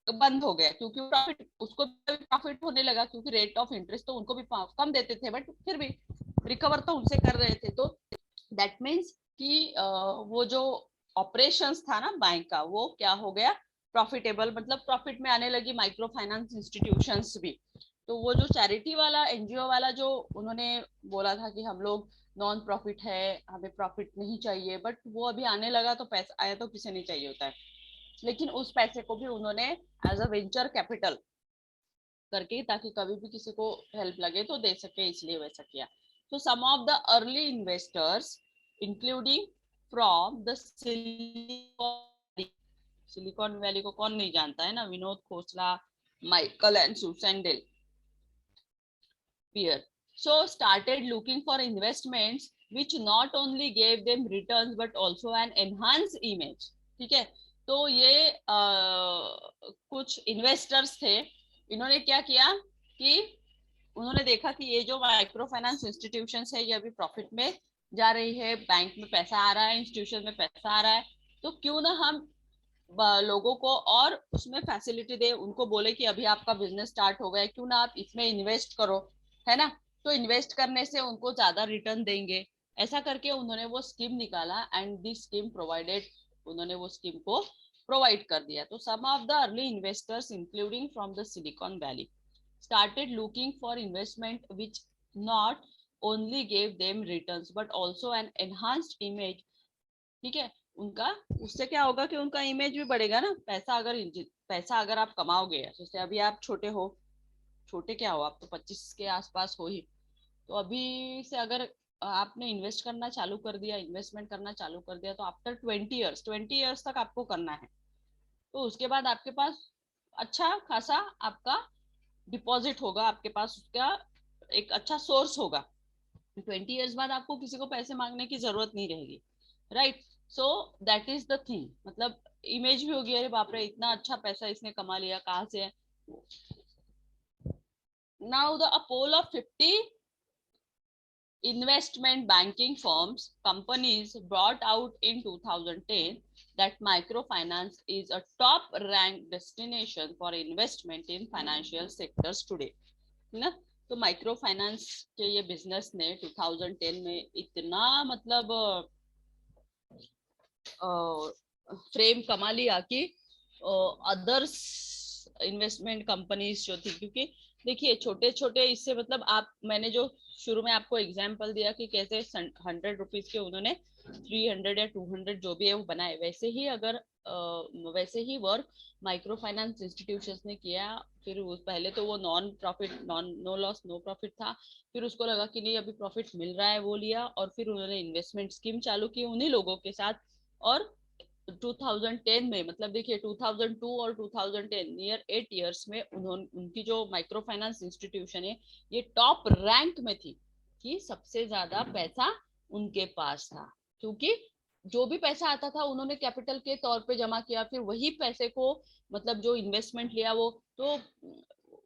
बंद हो गया क्योंकि प्रॉफिट, उसको भी प्रॉफिट होने लगा क्योंकि रेट ऑफ इंटरेस्ट तो उनको भी कम देते थे बट फिर भी रिकवर तो उनसे कर रहे थे. तो दैट मीन्स कि वो जो ऑपरेशंस था ना बैंक का, वो क्या हो गया, प्रॉफिटेबल, मतलब प्रॉफिट में आने लगी माइक्रो फाइनेंस इंस्टीट्यूशंस भी. तो वो जो चैरिटी वाला, एनजीओ वाला जो उन्होंने बोला था कि हम लोग नॉन प्रॉफिट है, हमें प्रॉफिट नहीं चाहिए, बट वो अभी आने लगा तो पैसा आया तो किसे नहीं चाहिए होता है, लेकिन उस पैसे को भी उन्होंने एज अ वेंचर कैपिटल करके ताकि कभी भी किसी को हेल्प लगे तो दे सके, इसलिए वैसा किया. तो some of the early investors including from the Silicon Valley को कौन नहीं जानता है ना, Vinod Khosla, Michael and Susan Dell Pierre, so started looking for investments which not only gave them returns but also an enhanced image. ठीक है, तो ये कुछ इन्वेस्टर्स थे, इन्होंने क्या किया कि उन्होंने देखा कि ये जो माइक्रो फाइनेंस इंस्टीट्यूशंस है ये अभी प्रॉफिट में जा रही है, बैंक में पैसा आ रहा है, इंस्टीट्यूशन में पैसा आ रहा है, तो क्यों ना हम लोगों को और उसमें फैसिलिटी दे, उनको बोले कि अभी आपका बिजनेस स्टार्ट हो गया, क्यों ना आप इसमें इन्वेस्ट करो, है ना, तो इन्वेस्ट करने से उनको ज्यादा रिटर्न देंगे. ऐसा करके उन्होंने वो स्कीम निकाला एंड दिस स्कीम प्रोवाइडेड, उन्होंने वो स्कीम को प्रोवाइड कर दिया. तो some of the early investors including from the Silicon Valley started looking for investment which not only gave them returns but also an enhanced image. ठीक है, उनका उससे क्या होगा कि उनका इमेज भी बढ़ेगा ना. पैसा अगर आप कमाओगे, जैसे अभी आप छोटे हो, छोटे क्या हो, आप तो 25 के आसपास हो ही, तो अभी से अगर आपने इन्वेस्ट करना चालू कर दिया, इन्वेस्टमेंट करना चालू कर दिया, तो आफ्टर 20 ईयर्स तक आपको करना है, तो उसके बाद आपके पास अच्छा खासा आपका डिपॉजिट होगा, आपके पास उसका एक अच्छा सोर्स होगा. 20 ईयर्स बाद आपको किसी को पैसे मांगने की जरूरत नहीं रहेगी, right. So that is the thing, मतलब इमेज भी होगी, अरे बाप रे इतना अच्छा पैसा इसने कमा लिया, कहाँ से है. Now the pool of 50 investment banking firms companies brought out in 2010 that microfinance is a top ranked destination for investment in financial sectors today, ना. तो माइक्रो फाइनेंस के ये बिजनेस ने 2010 में इतना मतलब फ्रेम कमा लिया कि अदर्स इन्वेस्टमेंट कंपनीज जो थी, क्योंकि देखिए छोटे छोटे इससे मतलब आप, मैंने जो शुरू में आपको एग्जांपल दिया कि कैसे 100 रुपीज के उन्होंने 300 या 200 जो भी है वो बनाए, वैसे ही अगर वैसे ही वर्क माइक्रो फाइनेंस इंस्टीट्यूशंस ने किया। फिर पहले तो वो non profit, no loss no profit था, फिर उसको लगा कि नहीं अभी प्रॉफिट मिल रहा है, वो लिया, और फिर उन्होंने इन्वेस्टमेंट स्कीम चालू की उन्हीं लोगों के साथ। और 2010 में मतलब देखिए 2002 और 2010 नियर 8 इयर्स में उन्होंने, उनकी जो माइक्रो फाइनेंस इंस्टीट्यूशन है ये टॉप रैंक में थी कि सबसे ज्यादा पैसा उनके पास था, क्योंकि जो भी पैसा आता था उन्होंने कैपिटल के तौर पे जमा किया, फिर वही पैसे को मतलब जो इन्वेस्टमेंट लिया वो, तो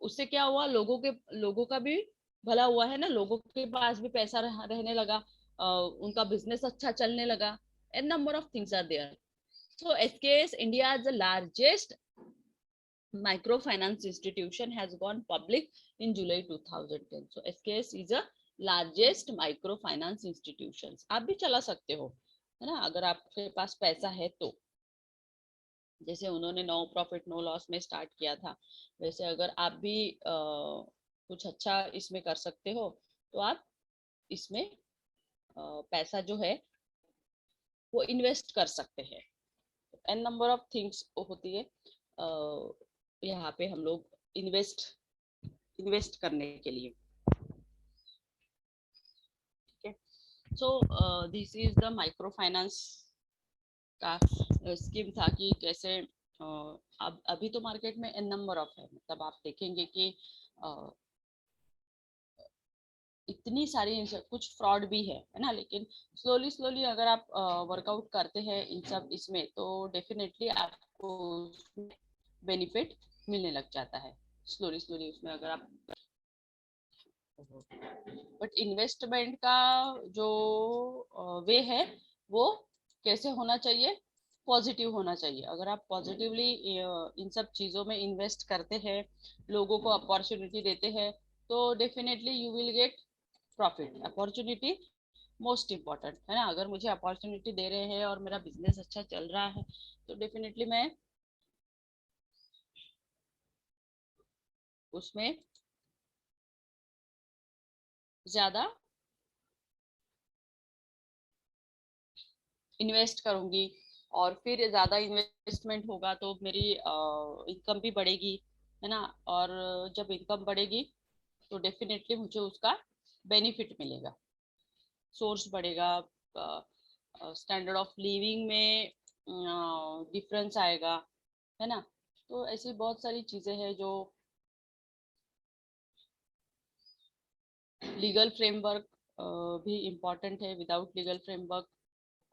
उससे क्या हुआ, लोगों का भी भला हुआ है ना, लोगों के पास भी पैसा रहने लगा, उनका बिजनेस अच्छा चलने लगा, n number of things are there. So SKS India's largest microfinance institution has gone public in July 2010. So SKS is a largest microfinance institutions. आप भी चला सकते हो, है ना, अगर आपके पास पैसा है तो। जैसे उन्होंने नो प्रॉफिट नो लॉस में स्टार्ट किया था, वैसे अगर आप भी कुछ अच्छा इसमें कर सकते हो तो आप इसमें पैसा जो है वो इन्वेस्ट कर सकते हैं। एन नंबर ऑफ थिंग्स होती है यहाँ पे हम लोग इन्वेस्ट करने के लिए। So this is the micro finance का स्कीम था कि कैसे अब अभी तो मार्केट में एन नंबर ऑफ है, मतलब आप देखेंगे कि इतनी सारी, कुछ फ्रॉड भी है ना, लेकिन स्लोली स्लोली अगर आप वर्कआउट करते हैं इन सब इसमें तो डेफिनेटली आपको बेनिफिट मिलने लग जाता है स्लोली स्लोली उसमें अगर आप। बट इन्वेस्टमेंट का जो वे है वो कैसे होना चाहिए, पॉजिटिव होना चाहिए। अगर आप पॉजिटिवली इन सब चीज़ों में इन्वेस्ट करते हैं, लोगों को अपॉर्चुनिटी देते हैं, तो definitely you will get profit. Opportunity most important है ना, अगर मुझे अपॉर्चुनिटी दे रहे हैं और मेरा बिजनेस अच्छा चल रहा है तो डेफिनेटली मैं उसमें ज्यादा इन्वेस्ट करूंगी, और फिर ज्यादा इन्वेस्टमेंट होगा तो मेरी इनकम भी बढ़ेगी, है ना, और जब इनकम बढ़ेगी तो डेफिनेटली मुझे उसका बेनिफिट मिलेगा, सोर्स बढ़ेगा, स्टैंडर्ड ऑफ लिविंग में डिफरेंस आएगा, है ना। तो ऐसी बहुत सारी चीजें हैं जो लीगल फ्रेमवर्क भी इम्पोर्टेंट है, विदाउट लीगल फ्रेमवर्क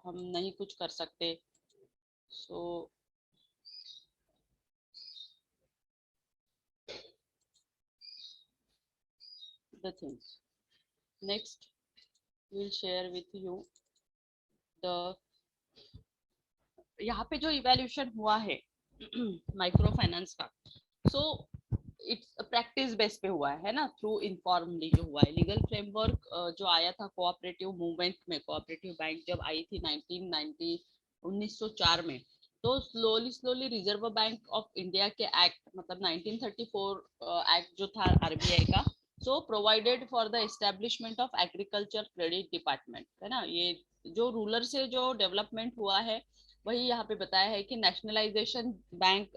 हम नहीं कुछ कर सकते। So the things next will share with you the, यहाँ पे जो इवैल्यूएशन हुआ है माइक्रो फाइनेंस का, सो इट्स प्रैक्टिस बेस पे हुआ है ना, थ्रू इनफॉर्मली जो हुआ है। लीगल फ्रेमवर्क जो आया था कोऑपरेटिव मूवमेंट में, कोऑपरेटिव बैंक जब आई थी 1904 में, तो slowly slowly Reserve Bank of India के एक्ट मतलब 1934 एक्ट जो था आरबीआई का, so provided for the establishment of agriculture credit department, है ना। ये जो रूलर से जो डेवलपमेंट हुआ है वही यहाँ पे बताया है कि नेशनलाइजेशन बैंक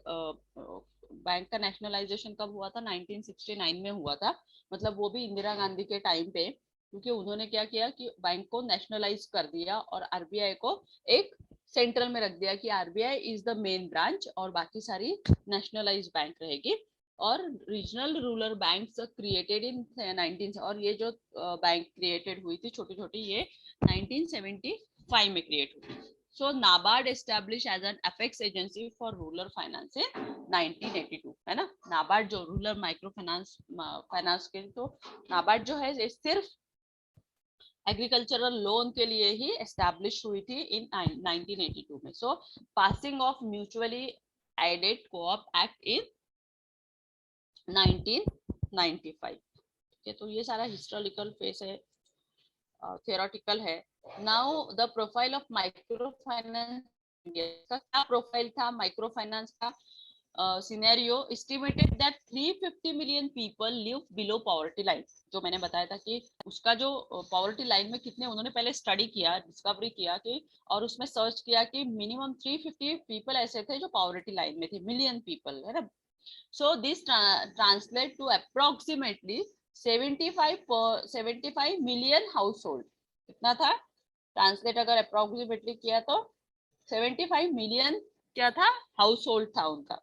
का नेशनलाइजेशन कब हुआ था, 1969 में हुआ था, मतलब वो भी इंदिरा गांधी के टाइम पे, क्योंकि उन्होंने क्या किया कि बैंक को नेशनलाइज कर दिया और आरबीआई को एक सेंट्रल में रख दिया कि RBI is the main branch और बाकी सारी नेशनलाइज बैंक रहेगी। और regional rural banks created in 19, और ये जो बैंक क्रिएटेड हुई थी छोटी छोटी, ये 1975 में क्रिएट हुई। So NABARD established as an apex agency for rural finance in 1982, है ना। नाबार्ड जो रूरल माइक्रो फाइनेंस के, तो नाबार्ड जो है ये सिर्फ एग्रीकल्चरल लोन के लिए ही एस्टैब्लिश हुई थी इन 1982 में। So passing of mutually aided coop act in 1995, Okay, तो ये सारा हिस्टोरिकल फेस है, थियोरेटिकल है. Now the profile of micro finance India का क्या प्रोफाइल था माइक्रो फाइनेंस का? Scenario estimated that 350 million people live below poverty line. जो मैंने बताया था कि उसका जो पॉवर्टी लाइन में कितने, उन्होंने पहले स्टडी किया, डिस्कवरी किया कि, और उसमें सर्च किया कि मिनिमम 350 पीपल ऐसे थे जो पॉवर्टी लाइन में थे, मिलियन पीपल, है ना. So this translate to approximately 75 million household. कितना था ट्रांसलेट अगर अप्रोक्सीमेटली किया तो 75 मिलियन क्या था, हाउस होल्ड था उनका.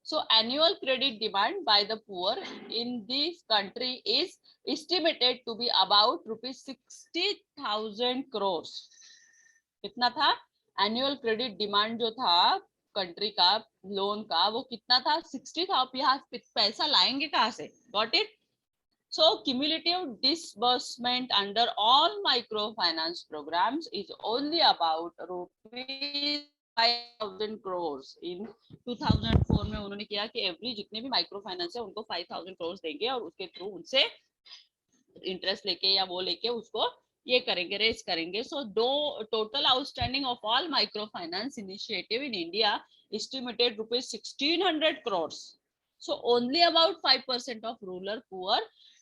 So annual credit demand by the poor in this country is estimated to be about rupees 60,000 crores. कितना था एनुअल क्रेडिट डिमांड जो था कंट्री का लोन का, वो कितना था 60 था. आप यहाँ पैसा लाएंगे कहाँ से? Got it. So cumulative disbursement under all microfinance programs is only about rupees 5,000 crores. In 2004 में उन्होंने किया कि एवरी जितने भी माइक्रो फाइनेंस है उनको 5,000 crores देंगे और उसके थ्रू उनसे इंटरेस्ट लेके या वो लेके उसको ये करेंगे, रेस करेंगे. सो दो total outstanding of all micro finance initiative in India estimated rupees 1,600 crores. So only about 5% of rural poor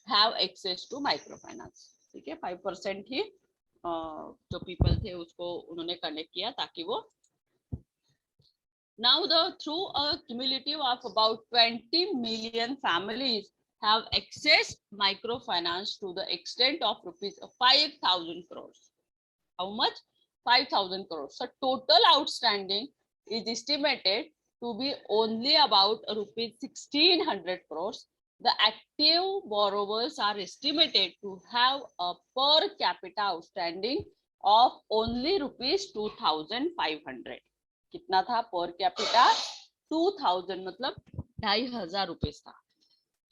have access to microfinance. ठीक है, 5% ही जो पीपल थे उसको उन्होंने कनेक्ट किया ताकि वो. Now through a cumulative of about 20 million families have accessed microfinance to the extent of rupees 5,000 crores. How much? 5,000 crores. So total outstanding is estimated to be only about rupees 1,600 crores. The active borrowers are estimated to have a per capita outstanding of only rupees 2,500. कितना था पर कैपिटा? 2000, मतलब 2,500 रुपीस था.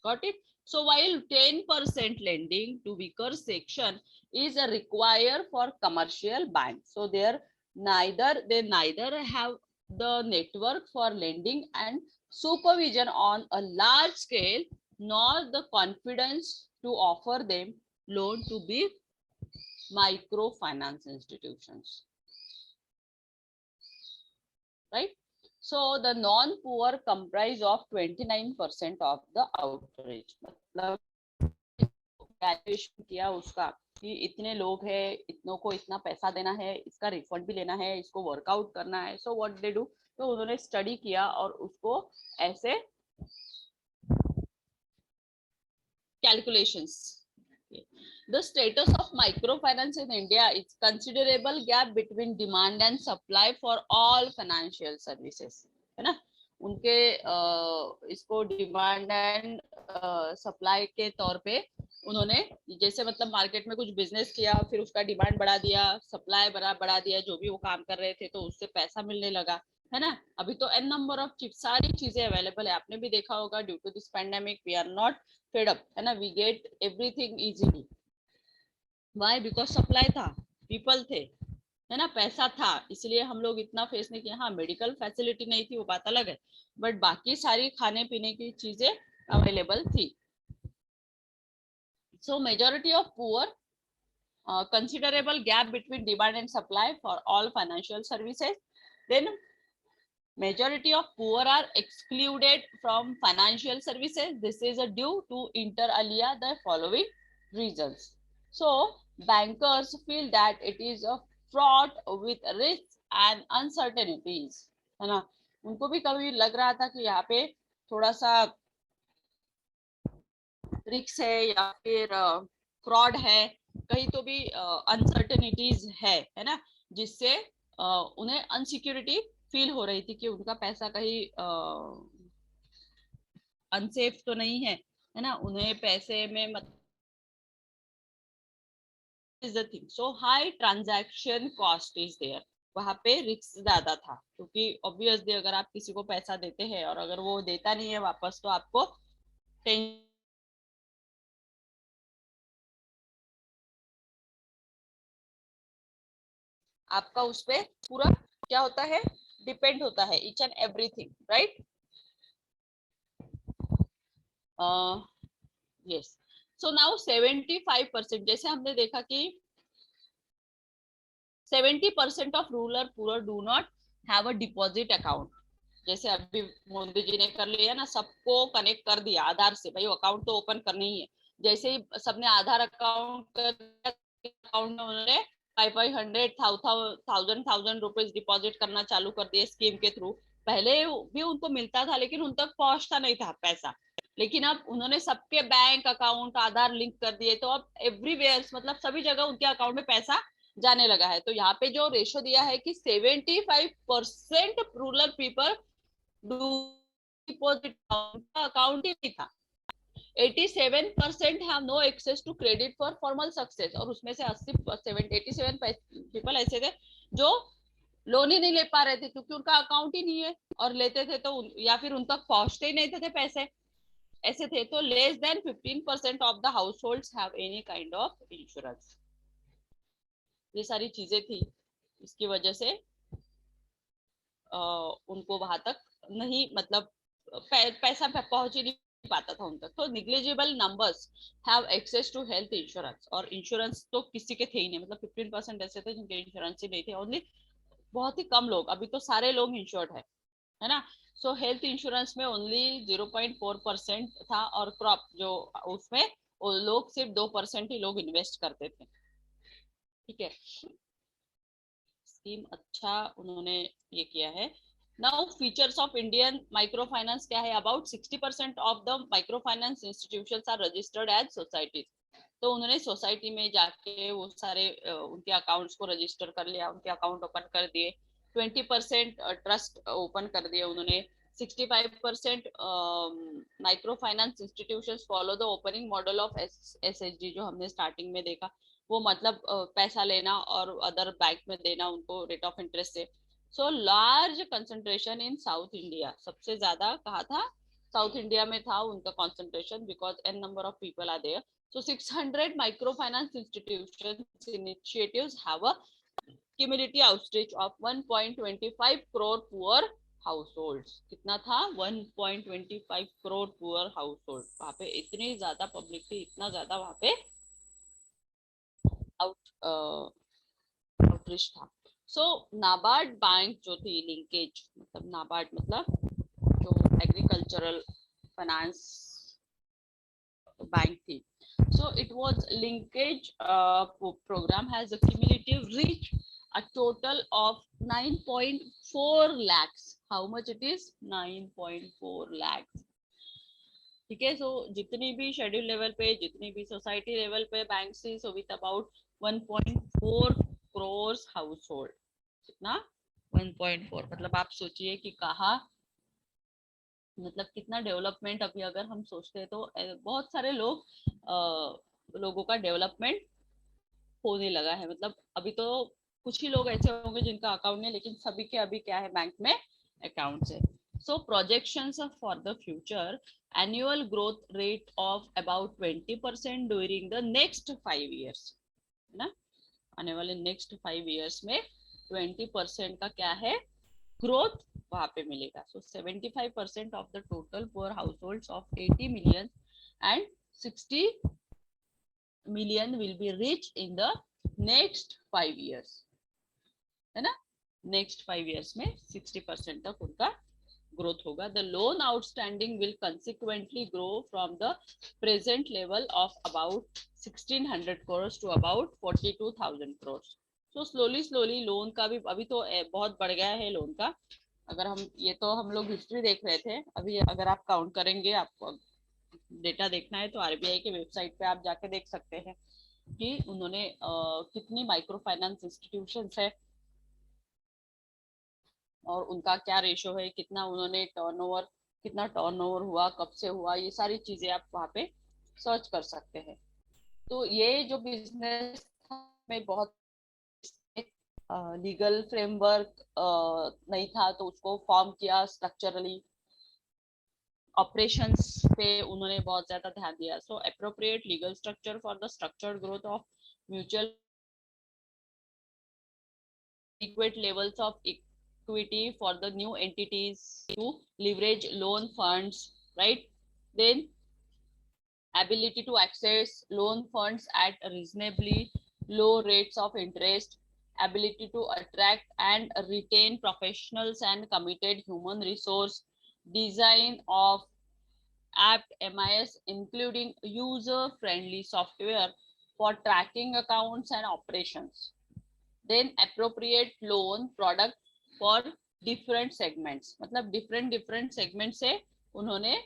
Got it? So while 10% lending to weaker section is required for commercial banks, so they neither have the network for lending and supervision on a large scale, nor the confidence to offer them loan to big microfinance institutions. Right? So the non-poor comprise of 29% of the outreach. मतलब कैलकुलेशन किया उसका कि इतने लोग हैं, इतनों को इतना पैसा देना है, इसका रिफंड भी लेना है, इसको वर्कआउट करना है. सो व्हाट दे डू, तो उन्होंने स्टडी किया और उसको ऐसे calculations. The status of microfinance in India is considerable gap between demand and supply for all financial services. है ना, उनके इसको डिमांड एंड सप्लाई के तौर पे उन्होंने जैसे मतलब मार्केट में कुछ बिजनेस किया, फिर उसका डिमांड बढ़ा दिया, सप्लाई बढ़ा दिया, जो भी वो काम कर रहे थे तो उससे पैसा मिलने लगा, है ना. अभी तो n नंबर ऑफ सारी चीजें अवेलेबल है, आपने भी देखा होगा. Due to this pandemic we are not fed up, है ना, we get everything easily. Why? Because supply था, पीपल थे, है ना, पैसा था, इसलिए हम लोग इतना फेस नहीं किया. हाँ, मेडिकल फैसिलिटी नहीं थी वो बात अलग है, बट बाकी सारी खाने पीने की चीजें अवेलेबल थी. सो majority of poor, considerable gap between demand and supply for all financial services. Then majority of poor are excluded from financial services. This is due to inter alia the following reasons. So bankers feel that it is a fraught with risks and uncertainties, है ना. उनको भी कभी लग रहा था कि यहाँ पे थोड़ा सा रिस्क है या फिर फ्रॉड है, कहीं तो भी अनसर्टेनिटीज है ना, जिससे उन्हें अनसिक्योरिटी फील हो रही थी कि उनका पैसा कहीं अनसेफ तो नहीं है ना, उन्हें पैसे में is the thing. So high transaction cost is there. वहाँ पे रिस्क ज्यादा था, क्योंकि ऑब्वियसली अगर आप किसी को पैसा देते हैं और अगर वो देता नहीं है वापस, तो आपको आपका उस पे पूरा क्या होता है, डिपेंड होता है, each and everything. Right? yes. So now 75%, जैसे हमने देखा कि 70% of rural poor do not have a deposit account. जैसे अभी मोदी जी ने कर लिया ना, सबको कनेक्ट कर दिया आधार से, भाई अकाउंट तो ओपन करना ही है। जैसे ही सबने आधार अकाउंट कर अकाउंट में उन्होंने 500 1000 रुपीज डिपॉजिट करना चालू कर दिए स्कीम के थ्रू। पहले भी उनको मिलता था लेकिन उन तक पहुंचता नहीं था पैसा, लेकिन अब उन्होंने सबके बैंक अकाउंट आधार लिंक कर दिए, तो अब एवरीवेयर मतलब सभी जगह उनके अकाउंट में पैसा जाने लगा है। तो यहाँ पे जो रेशो दिया है कि 75% rural people do deposit, account ही नहीं था। 87% have no access to credit for formal success, और उसमें से 87 पीपल ऐसे थे जो लोन ही नहीं ले पा रहे थे क्योंकि उनका अकाउंट ही नहीं है, और लेते थे तो या फिर उन तक पहुंचते ही नहीं थे पैसे, ऐसे थे। तो less than 15% of the house holds have any kind of insurance. ये सारी चीजें थी, इसकी वजह से उनको वहां तक नहीं, मतलब पैसा पहुंच ही नहीं पाता था उन तक। तो negligible numbers have access to health insurance, और इंश्योरेंस तो किसी के थे ही नहीं, मतलब 15% ऐसे थे जिनके इंश्योरेंस ही नहीं थे, ओनली बहुत ही कम लोग। अभी तो सारे लोग इंश्योर्ड है ना। सो हेल्थ इंश्योरेंस में ओनली 0.4% था, और क्रॉप जो उसमें वो लोग सिर्फ 2% ही लोग इन्वेस्ट करते थे। ठीक है, स्कीम अच्छा उन्होंने ये किया है। Now features of Indian micro finance क्या है? About 60% of the micro finance institutions are registered as societies. तो उन्होंने सोसाइटी में जाके वो सारे उनके अकाउंट्स को रजिस्टर कर लिया, उनके अकाउंट ओपन कर दिए। 20% ट्रस्ट ओपन कर दिए उन्होंने। 65% micro finance institutions follow the opening model of SHG, जो हमने स्टार्टिंग में देखा, वो मतलब पैसा लेना और अदर बैंक में देना उनको रेट ऑफ इंटरेस्ट से। So large concentration in South India, सबसे ज्यादा कहा था साउथ इंडिया में था उनका concentration, because n number of people are there. So 600 microfinance institutions initiatives have a cumulative outreach of 1.25 crore poor households. कितना था? 1.25 crore poor household। वहाँ पे इतनी ज्यादा पब्लिक थी, इतना ज्यादा वहाँ पे आउटरीच था। सो नाबार्ड बैंक जो थी, लिंकेज मतलब नाबार्ड मतलब जो एग्रीकल्चरल फाइनेंस बैंक थी। So it was linkage program has a cumulative reach a total of 9.4 lakhs. How much it is? 9.4 lakhs. ठीक है, सो जितनी भी शेड्यूल लेवल पे, जितनी भी सोसाइटी लेवल पे बैंक थी, so with about 1.4 crore house hold. कितना? 1.4। मतलब आप सोचिए कि कहा, मतलब कितना डेवलपमेंट। अभी अगर हम सोचते हैं तो बहुत सारे लोगों का डेवलपमेंट होने लगा है। मतलब अभी तो कुछ ही लोग ऐसे होंगे जिनका अकाउंट नहीं, लेकिन सभी के अभी क्या है, बैंक में अकाउंट्स है। So projections for the future, annual growth rate of about 20% during the next 5 years, है ना। आने वाले नेक्स्ट 5 years में 20% का क्या है, ग्रोथ वहां पे मिलेगा। सो 75% of the total poor households of 80 million and 60 million will be reached in the next 5 years, है ना। नेक्स्ट 5 years में 60% तक उनका ग्रोथ होगा। The loan outstanding will consequently grow from the present level of about 1600 crores to about 42,000 crores। So slowly slowly loan का भी अभी तो बहुत बढ़ गया है लोन का। अगर हम ये तो हम लोग हिस्ट्री देख रहे थे, अभी अगर आप काउंट करेंगे, आपको डेटा देखना है तो आरबीआई के वेबसाइट पे आप जाके देख सकते हैं कि उन्होंने कितनी माइक्रो फाइनेंस इंस्टीट्यूशंस है और उनका क्या रेशो है, कितना उन्होंने टर्नओवर, कितना टर्नओवर हुआ, कब से हुआ, ये सारी चीजें आप वहाँ पे सर्च कर सकते हैं। तो ये जो बिजनेस में बहुत लीगल फ्रेमवर्क नहीं था, तो उसको फॉर्म किया स्ट्रक्चरली। ऑपरेशंस पे उन्होंने बहुत ज्यादा ध्यान दिया। So appropriate legal structure for the structured growth of mutual adequate levels of equity for the new entities to leverage loan funds, right? Then ability to access loan funds at reasonably low rates of interest, ability to attract and retain professionals and committed human resource, design of apt MIS including user-friendly software for tracking accounts and operations, then appropriate loan product for different segments. मतलब different segment से उन्होंने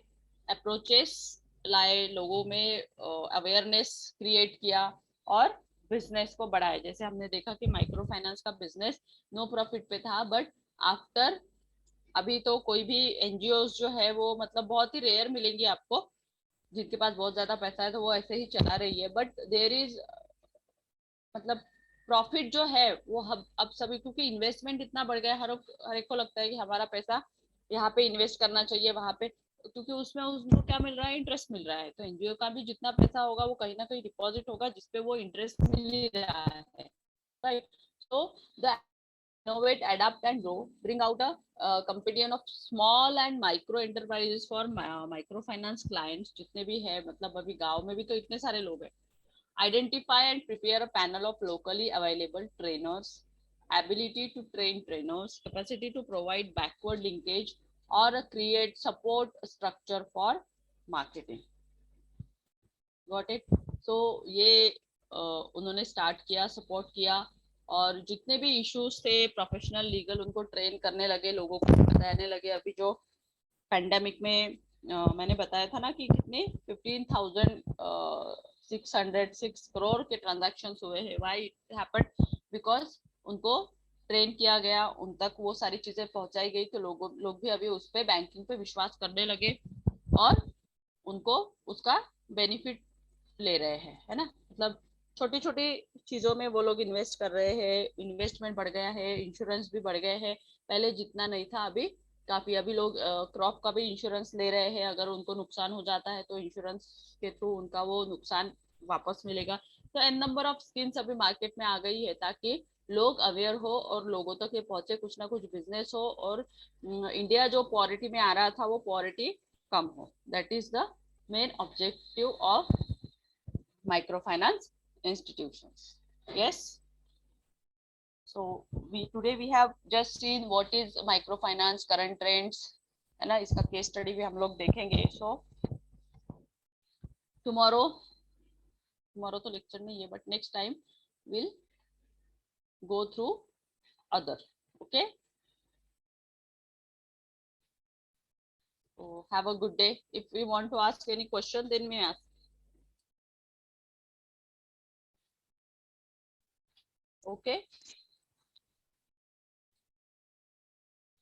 approaches लाए, लोगों में अवेयरनेस क्रिएट किया और बिजनेस को बढ़ाया. जैसे हमने देखा कि माइक्रो फाइनेंस का बिजनेस नो प्रॉफिट पे था, बट आफ्टर अभी तो कोई भी एनजीओ जो है वो मतलब बहुत ही रेयर मिलेंगी आपको जिनके पास बहुत ज्यादा पैसा है, तो वो ऐसे ही चला रही है. बट देयर इज मतलब प्रॉफिट जो है वो अब सभी, क्योंकि इन्वेस्टमेंट इतना बढ़ गया है, हर एक को लगता है कि हमारा पैसा यहाँ पे इन्वेस्ट करना चाहिए, वहां पे, क्योंकि उसमें उसको क्या मिल रहा है, इंटरेस्ट मिल रहा है. तो एनजीओ का भी जितना पैसा होगा वो कहीं ना कहीं डिपॉजिट होगा जिसपे वो इंटरेस्ट मिल ही रहा है, right. So the innovate, adapt and grow, bring out a companion of small and micro enterprises for microfinance clients जितने भी है, मतलब अभी गांव में भी तो इतने सारे लोग हैं. Identify and prepare a panel of locally available trainers, ability to train trainers, capacity to provide backward linkage or create support structure for marketing. Got it? So ये उन्होंने स्टार्ट किया, सपोर्ट किया, और जितने भी इश्यूज थे प्रोफेशनल लीगल उनको ट्रेन करने लगे, लोगों को बताने लगे. अभी जो पैंडेमिक में मैंने बताया था ना कि कितने 15,606 करोड़ के ट्रांजैक्शंस हुए हैं. Why it happened? बिकॉज उनको ट्रेन किया गया, उन तक वो सारी चीजें पहुंचाई गई, तो लोग भी अभी उस पे बैंकिंग पे विश्वास करने लगे और उनको उसका बेनिफिट ले रहे हैं, है ना. मतलब छोटी छोटी चीजों में वो लोग इन्वेस्ट कर रहे हैं, इन्वेस्टमेंट बढ़ गया है, इंश्योरेंस भी बढ़ गए हैं, पहले जितना नहीं था अभी काफी. अभी लोग क्रॉप का भी इंश्योरेंस ले रहे हैं, अगर उनको नुकसान हो जाता है तो इंश्योरेंस के थ्रू उनका वो नुकसान वापस मिलेगा. तो एन नंबर ऑफ स्कीम्स अभी मार्केट में आ गई है ताकि लोग अवेयर हो और लोगों तक ये पहुंचे, कुछ ना कुछ बिजनेस हो, और इंडिया जो पॉवर्टी में आ रहा था वो पॉवर्टी कम हो. That is the main objective of microfinance institutions. Yes. So today we have just seen what is microfinance, current trends, है ना. इसका केस स्टडी भी हम लोग देखेंगे. So tomorrow तो लेक्चर नहीं है, but next time we'll go through other. Okay. So have a good day. If we want to ask any question, then may ask. Okay.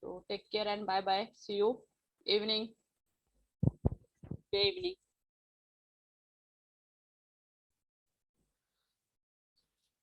So take care and bye bye. See you evening. Good evening.